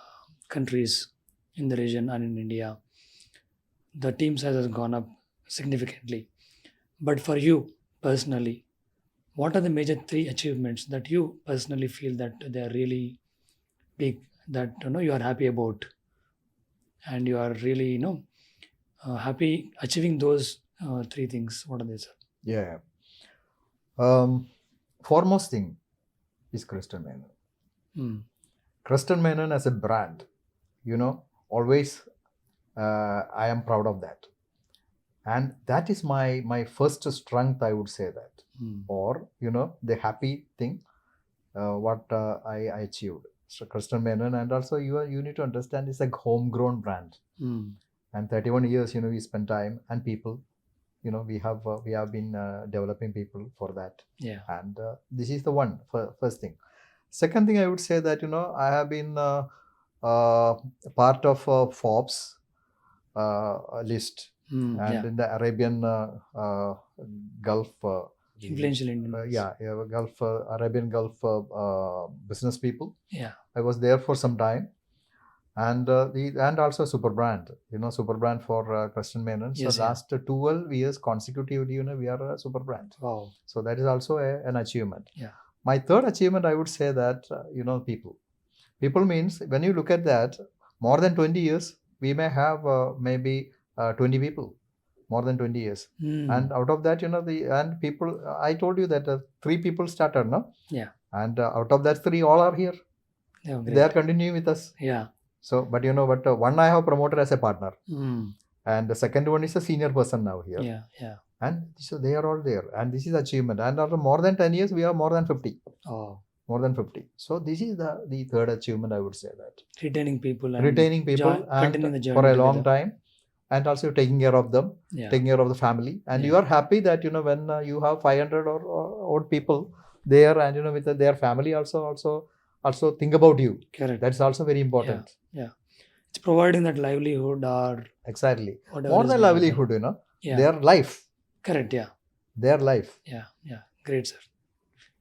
[SPEAKER 1] countries in the region and in India. The team size has gone up significantly. But for you personally, what are the major 3 achievements that you personally feel that they are really big, that you are happy about, and you are really happy achieving those 3 things? What are they, sir?
[SPEAKER 2] Yeah. Foremost thing is Kristen Menon.
[SPEAKER 1] Mm.
[SPEAKER 2] Kristen Menon as a brand, always I am proud of that. And that is my first strength, I would say that.
[SPEAKER 1] Mm.
[SPEAKER 2] Or, the happy thing, what I achieved. So Kristen Menon, and also you need to understand it's a homegrown brand.
[SPEAKER 1] Mm.
[SPEAKER 2] And 31 years, we spend time and people, we have been developing people for that.
[SPEAKER 1] Yeah.
[SPEAKER 2] And this is the first thing. Second thing, I would say that, I have been part of Forbes list.
[SPEAKER 1] Mm.
[SPEAKER 2] And
[SPEAKER 1] Yeah.
[SPEAKER 2] in the Arabian Gulf,
[SPEAKER 1] Influential Indians.
[SPEAKER 2] Gulf, Arabian Gulf business people.
[SPEAKER 1] Yeah.
[SPEAKER 2] I was there for some time, and also super brand, super brand for Kristen Menon. So
[SPEAKER 1] Yes, yeah.
[SPEAKER 2] last 12 years consecutively, we are a super brand.
[SPEAKER 1] Wow.
[SPEAKER 2] So that is also an achievement.
[SPEAKER 1] Yeah.
[SPEAKER 2] My third achievement, I would say that people. People means when you look at that, more than 20 years, we may have maybe 20 people, more than 20 years.
[SPEAKER 1] Mm.
[SPEAKER 2] And out of that, and people, I told you that 3 people started, no?
[SPEAKER 1] Yeah.
[SPEAKER 2] And out of that 3, all are here.
[SPEAKER 1] Yeah, great.
[SPEAKER 2] They are continuing with us.
[SPEAKER 1] Yeah.
[SPEAKER 2] So, but one I have promoted as a partner.
[SPEAKER 1] Mm.
[SPEAKER 2] And the second one is a senior person now here.
[SPEAKER 1] Yeah. Yeah.
[SPEAKER 2] And so they are all there. And this is achievement. And after more than 10 years, we have more than 50.
[SPEAKER 1] Oh.
[SPEAKER 2] More than 50. So this is the third achievement, I would say that.
[SPEAKER 1] Retaining people and
[SPEAKER 2] Retaining people
[SPEAKER 1] continuing the
[SPEAKER 2] and
[SPEAKER 1] journey
[SPEAKER 2] for a
[SPEAKER 1] together.
[SPEAKER 2] long time. And also taking care of them,
[SPEAKER 1] Yeah.
[SPEAKER 2] taking care of the family. And
[SPEAKER 1] Yeah.
[SPEAKER 2] you are happy that, when you have 500 or odd people there and, with their family also think about you.
[SPEAKER 1] Correct.
[SPEAKER 2] That's also very important.
[SPEAKER 1] Yeah. It's providing that livelihood or
[SPEAKER 2] Exactly.
[SPEAKER 1] whatever.
[SPEAKER 2] More
[SPEAKER 1] is
[SPEAKER 2] than
[SPEAKER 1] needed.
[SPEAKER 2] livelihood,
[SPEAKER 1] Yeah.
[SPEAKER 2] their life.
[SPEAKER 1] Correct. Yeah.
[SPEAKER 2] Their life.
[SPEAKER 1] Yeah. Yeah. Great, sir.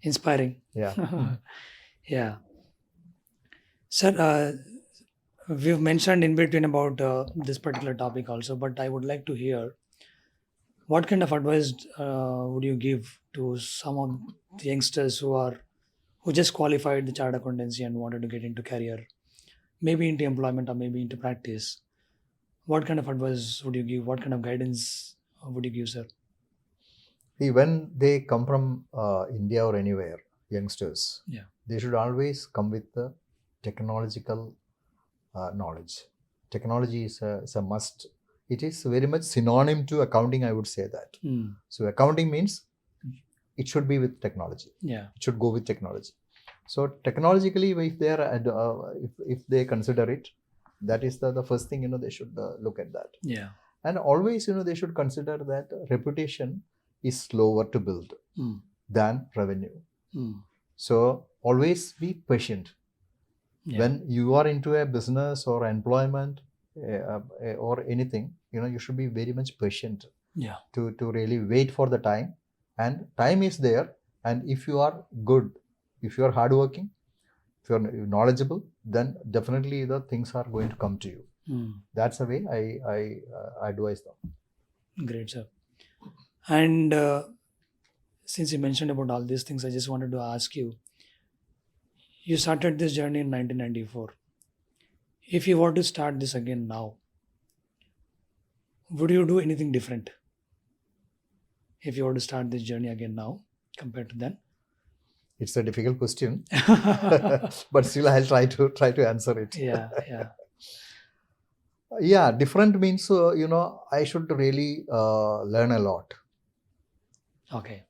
[SPEAKER 1] Inspiring.
[SPEAKER 2] Yeah.
[SPEAKER 1] Yeah. Sir, We've mentioned in between about this particular topic also, but I would like to hear what kind of advice would you give to some of the youngsters who just qualified the chartered accountancy and wanted to get into career, maybe into employment or maybe into practice? What kind of advice would you give? What kind of guidance would you give, sir?
[SPEAKER 2] See, when they come from India or anywhere, youngsters,
[SPEAKER 1] Yeah.
[SPEAKER 2] they should always come with the technological knowledge. Technology is a must. It is very much synonym to accounting, I would say that.
[SPEAKER 1] Mm.
[SPEAKER 2] So accounting means it should be with technology.
[SPEAKER 1] Yeah.
[SPEAKER 2] It should go with technology. So technologically, if they are if they consider it, that is the first thing they should look at that.
[SPEAKER 1] Yeah.
[SPEAKER 2] And always they should consider that reputation is slower to build
[SPEAKER 1] Mm.
[SPEAKER 2] than revenue.
[SPEAKER 1] Mm.
[SPEAKER 2] So always be patient.
[SPEAKER 1] Yeah.
[SPEAKER 2] When you are into a business or employment or anything, you should be very much patient
[SPEAKER 1] Yeah.
[SPEAKER 2] to really wait for the time. And time is there. And if you are good, if you are hardworking, if you are knowledgeable, then definitely the things are going to come to you.
[SPEAKER 1] Mm.
[SPEAKER 2] That's the way I advise them.
[SPEAKER 1] Great, sir. And since you mentioned about all these things, I just wanted to ask you. You started this journey in 1994. If you were to start this again now, would you do anything different? If you were to start this journey again now compared to then?
[SPEAKER 2] It's a difficult question, but still I'll try to answer it.
[SPEAKER 1] Yeah.
[SPEAKER 2] Yeah, different means I should really learn a lot.
[SPEAKER 1] Okay.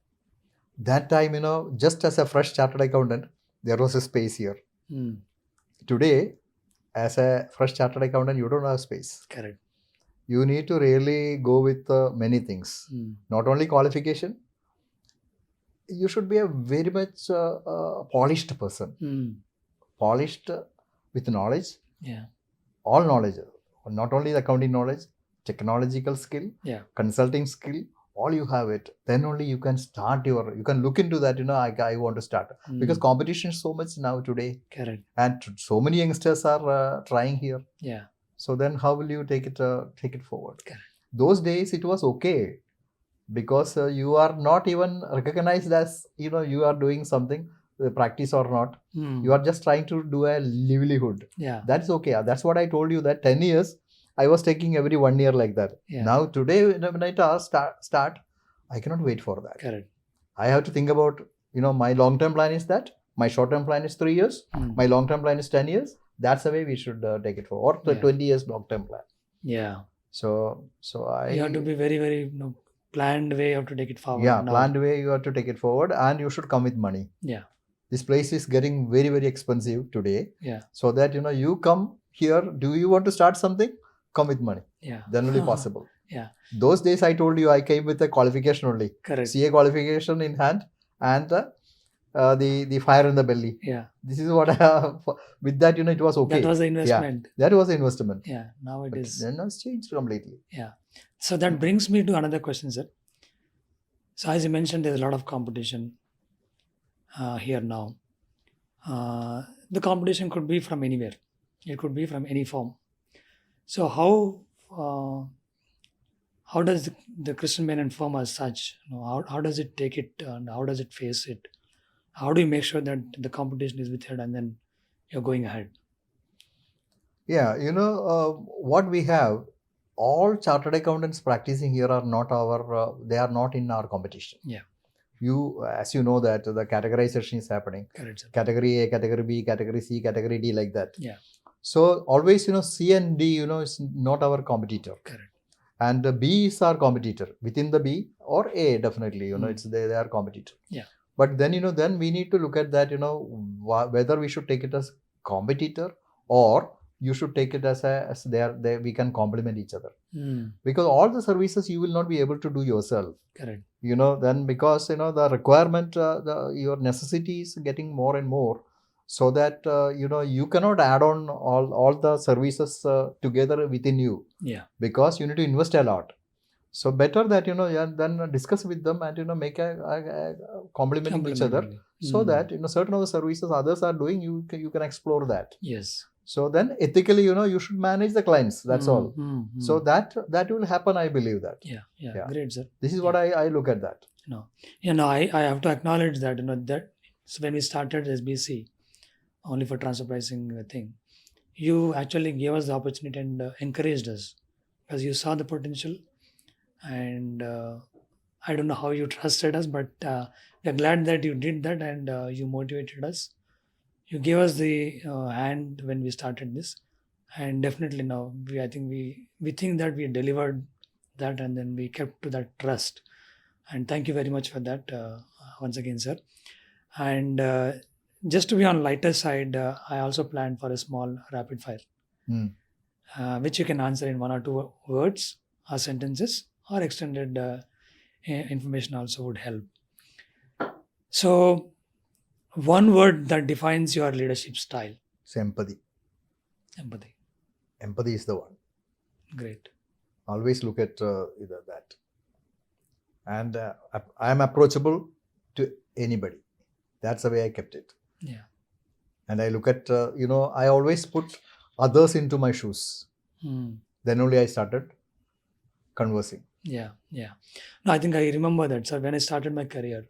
[SPEAKER 2] That time, just as a fresh chartered accountant, there was a space here.
[SPEAKER 1] Mm.
[SPEAKER 2] Today, as a fresh chartered accountant, you don't have space.
[SPEAKER 1] Correct.
[SPEAKER 2] You need to really go with many things.
[SPEAKER 1] Mm.
[SPEAKER 2] Not only qualification, you should be a very much polished person.
[SPEAKER 1] Mm.
[SPEAKER 2] Polished with knowledge.
[SPEAKER 1] Yeah.
[SPEAKER 2] All knowledge. Not only the accounting knowledge, technological skill,
[SPEAKER 1] Yeah.
[SPEAKER 2] consulting skill, all you have it. Then only you can start you can look into that, I want to start.
[SPEAKER 1] Mm.
[SPEAKER 2] Because competition is so much now today.
[SPEAKER 1] Correct.
[SPEAKER 2] And so many youngsters are trying here.
[SPEAKER 1] Yeah.
[SPEAKER 2] So then how will you take it forward?
[SPEAKER 1] Correct.
[SPEAKER 2] Those days it was okay. Because you are not even recognized as, you are doing something, practice or not.
[SPEAKER 1] Mm.
[SPEAKER 2] You are just trying to do a livelihood.
[SPEAKER 1] Yeah.
[SPEAKER 2] That's okay. That's what I told you, that 10 years, I was taking every 1 year like that.
[SPEAKER 1] Yeah.
[SPEAKER 2] Now today, when I start, I cannot wait for that.
[SPEAKER 1] Correct.
[SPEAKER 2] I have to think about, my long-term plan is that, my short-term plan is 3 years, my long-term plan is 10 years. That's the way we should take it forward. Or the 20 years long-term plan.
[SPEAKER 1] Yeah.
[SPEAKER 2] So
[SPEAKER 1] you have to be very, very planned way. You have to take it forward.
[SPEAKER 2] Yeah, planned way you have to take it forward, and you should come with money.
[SPEAKER 1] Yeah.
[SPEAKER 2] This place is getting very, very expensive today.
[SPEAKER 1] Yeah.
[SPEAKER 2] So that you come here. Do you want to start something? Come with money.
[SPEAKER 1] Yeah.
[SPEAKER 2] Then only possible.
[SPEAKER 1] Yeah.
[SPEAKER 2] Those days I told you I came with a qualification only.
[SPEAKER 1] Correct.
[SPEAKER 2] CA qualification in hand and the fire in the belly.
[SPEAKER 1] Yeah.
[SPEAKER 2] This is what I have. With that, it was okay.
[SPEAKER 1] That was the investment.
[SPEAKER 2] Yeah, that was the investment.
[SPEAKER 1] Yeah. Now it is.
[SPEAKER 2] Then it's changed completely.
[SPEAKER 1] Yeah. So that brings me to another question, sir. So as you mentioned, there's a lot of competition here now. The competition could be from anywhere. It could be from any form. So how does the Christian Menon firm as such, how does it take it and how does it face it? How do you make sure that the competition is withheld and then you're going ahead?
[SPEAKER 2] Yeah, what we have, all chartered accountants practicing here are not they are not in our competition.
[SPEAKER 1] Yeah.
[SPEAKER 2] As you know that the categorization is happening.
[SPEAKER 1] Correct, sir.
[SPEAKER 2] Category A, category B, category C, category D, like that.
[SPEAKER 1] Yeah.
[SPEAKER 2] So always, C and D, is not our competitor.
[SPEAKER 1] Correct.
[SPEAKER 2] And B is our competitor. Within the B or A, definitely, it's they are competitor.
[SPEAKER 1] Yeah.
[SPEAKER 2] But then, then we need to look at that, whether we should take it as competitor or you should take it as we can complement each other. Because all the services you will not be able to do yourself.
[SPEAKER 1] Correct.
[SPEAKER 2] Then because, the requirement, your necessity is getting more and more. So that, you cannot add on all the services together within you.
[SPEAKER 1] Yeah.
[SPEAKER 2] Because you need to invest a lot. So better that, then discuss with them and, make a complementing each other. So that, certain of the services others are doing, you can explore that.
[SPEAKER 1] Yes.
[SPEAKER 2] So then ethically, you should manage the clients. That's all. So that will happen, I believe that.
[SPEAKER 1] Yeah. Great, sir.
[SPEAKER 2] This is what I look at that.
[SPEAKER 1] I have to acknowledge that, that so when we started SBC, only for transfer pricing thing, you actually gave us the opportunity and encouraged us because you saw the potential, and I don't know how you trusted us, but we're glad that you did that, and you motivated us. You gave us the hand when we started this, and definitely now I think we think that we delivered that, and then we kept to that trust, and thank you very much for that once again, sir. And just to be on lighter side, I also planned for a small rapid fire, which you can answer in 1 or 2 words or sentences, or extended information also would help. So, one word that defines your leadership style.
[SPEAKER 2] It's empathy.
[SPEAKER 1] Empathy.
[SPEAKER 2] Empathy is the one.
[SPEAKER 1] Great.
[SPEAKER 2] Always look at either that. And I am approachable to anybody. That's the way I kept it.
[SPEAKER 1] Yeah.
[SPEAKER 2] And I look at, I always put others into my shoes. Then only I started conversing.
[SPEAKER 1] Yeah. No, I think I remember that, sir. When I started my career,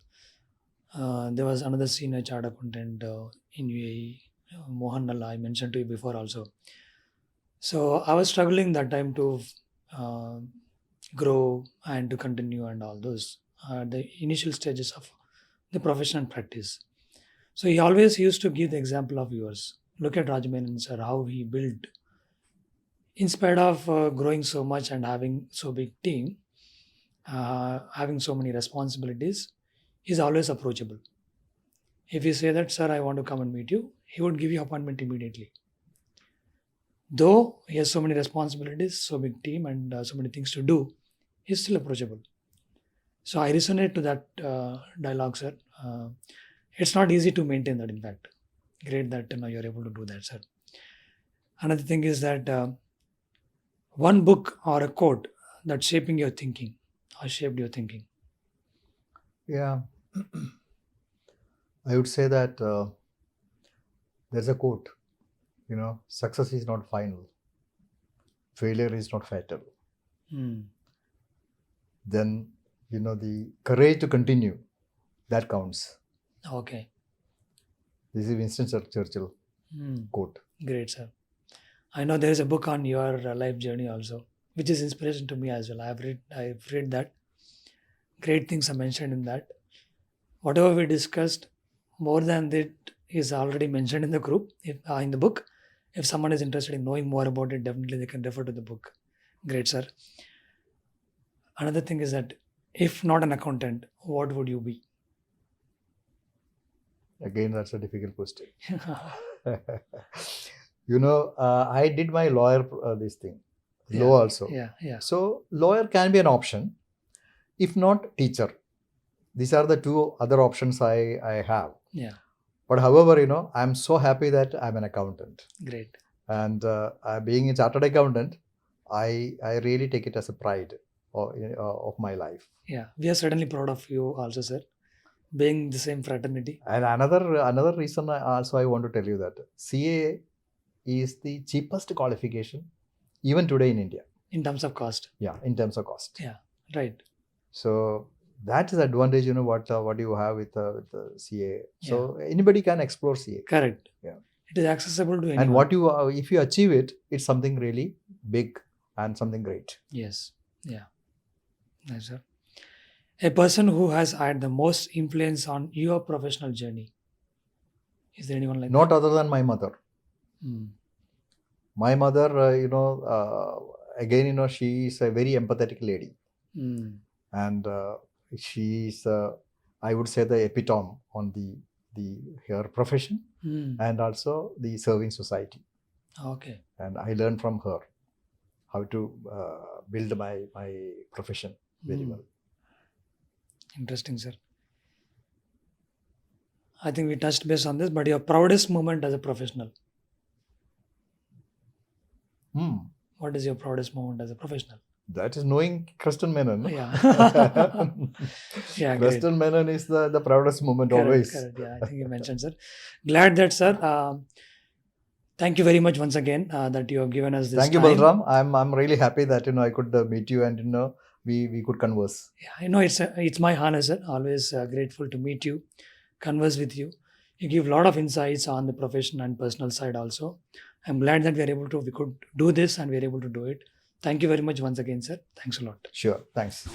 [SPEAKER 1] there was another senior chartered accountant in UAE, Mohan Nalla, I mentioned to you before also. So I was struggling that time to grow and to continue and all those the initial stages of the professional practice. So he always used to give the example of yours. Look at Raju Menon, sir, how he built. In spite of growing so much and having so big team, having so many responsibilities, he's always approachable. If you say that, sir, I want to come and meet you, he would give you appointment immediately. Though he has so many responsibilities, so big team, and so many things to do, he's still approachable. So I resonate to that dialogue, sir. It's not easy to maintain that, in fact. Great that you're able to do that, sir. Another thing is that one book or a quote that's shaping your thinking or shaped your thinking.
[SPEAKER 2] Yeah. I would say that there's a quote, success is not final. Failure is not fatal. Then, the courage to continue, that counts.
[SPEAKER 1] Okay.
[SPEAKER 2] This is Winston Churchill quote.
[SPEAKER 1] Great, sir. I know there is a book on your life journey also, which is inspiration to me as well. I've read that. Great things are mentioned in that. Whatever we discussed, more than that is already mentioned in the group, in the book. If someone is interested in knowing more about it, definitely they can refer to the book. Great, sir. Another thing is that if not an accountant, what would you be?
[SPEAKER 2] Again, that's a difficult question. I did my lawyer this thing, law also.
[SPEAKER 1] Yeah.
[SPEAKER 2] So lawyer can be an option. If not, teacher. These are the 2 other options I have.
[SPEAKER 1] Yeah.
[SPEAKER 2] But however, I'm so happy that I'm an accountant.
[SPEAKER 1] Great.
[SPEAKER 2] And being a chartered accountant, I really take it as a pride of my life.
[SPEAKER 1] Yeah, we are certainly proud of you also, sir, being the same fraternity.
[SPEAKER 2] And another reason I want to tell you that CA is the cheapest qualification even today in India.
[SPEAKER 1] In terms of cost.
[SPEAKER 2] Yeah, in terms of cost.
[SPEAKER 1] Yeah, right.
[SPEAKER 2] So that is the advantage, what you have with the CA. So anybody can explore CA.
[SPEAKER 1] Correct.
[SPEAKER 2] Yeah.
[SPEAKER 1] It is accessible to anyone.
[SPEAKER 2] And what if you achieve it, it's something really big and something great.
[SPEAKER 1] Yes. Yeah. Nice, sir. A person who has had the most influence on your professional journey. Is there anyone like
[SPEAKER 2] Not other than my mother. My mother, again, she is a very empathetic lady. And she is, I would say, the epitome on her profession and also the serving society.
[SPEAKER 1] Okay.
[SPEAKER 2] And I learned from her how to build my profession very well.
[SPEAKER 1] Interesting, sir. I think we touched base on this, but your proudest moment as a professional? What is your proudest moment as a professional?
[SPEAKER 2] That is knowing Kristen Menon.
[SPEAKER 1] Yeah. Yeah,
[SPEAKER 2] Kristen Menon is the proudest moment
[SPEAKER 1] correct,
[SPEAKER 2] always.
[SPEAKER 1] Correct. Yeah, I think you mentioned, sir. Glad that, sir, Thank you very much once again that you have given us this
[SPEAKER 2] Thank you,
[SPEAKER 1] time.
[SPEAKER 2] Balram. I'm really happy that I could meet you and we could converse.
[SPEAKER 1] Yeah, I know it's my honor, sir. Always grateful to meet you, converse with you. You give a lot of insights on the professional and personal side also. I'm glad that we could do this and we are able to do it. Thank you very much once again, sir. Thanks a lot.
[SPEAKER 2] Sure. Thanks.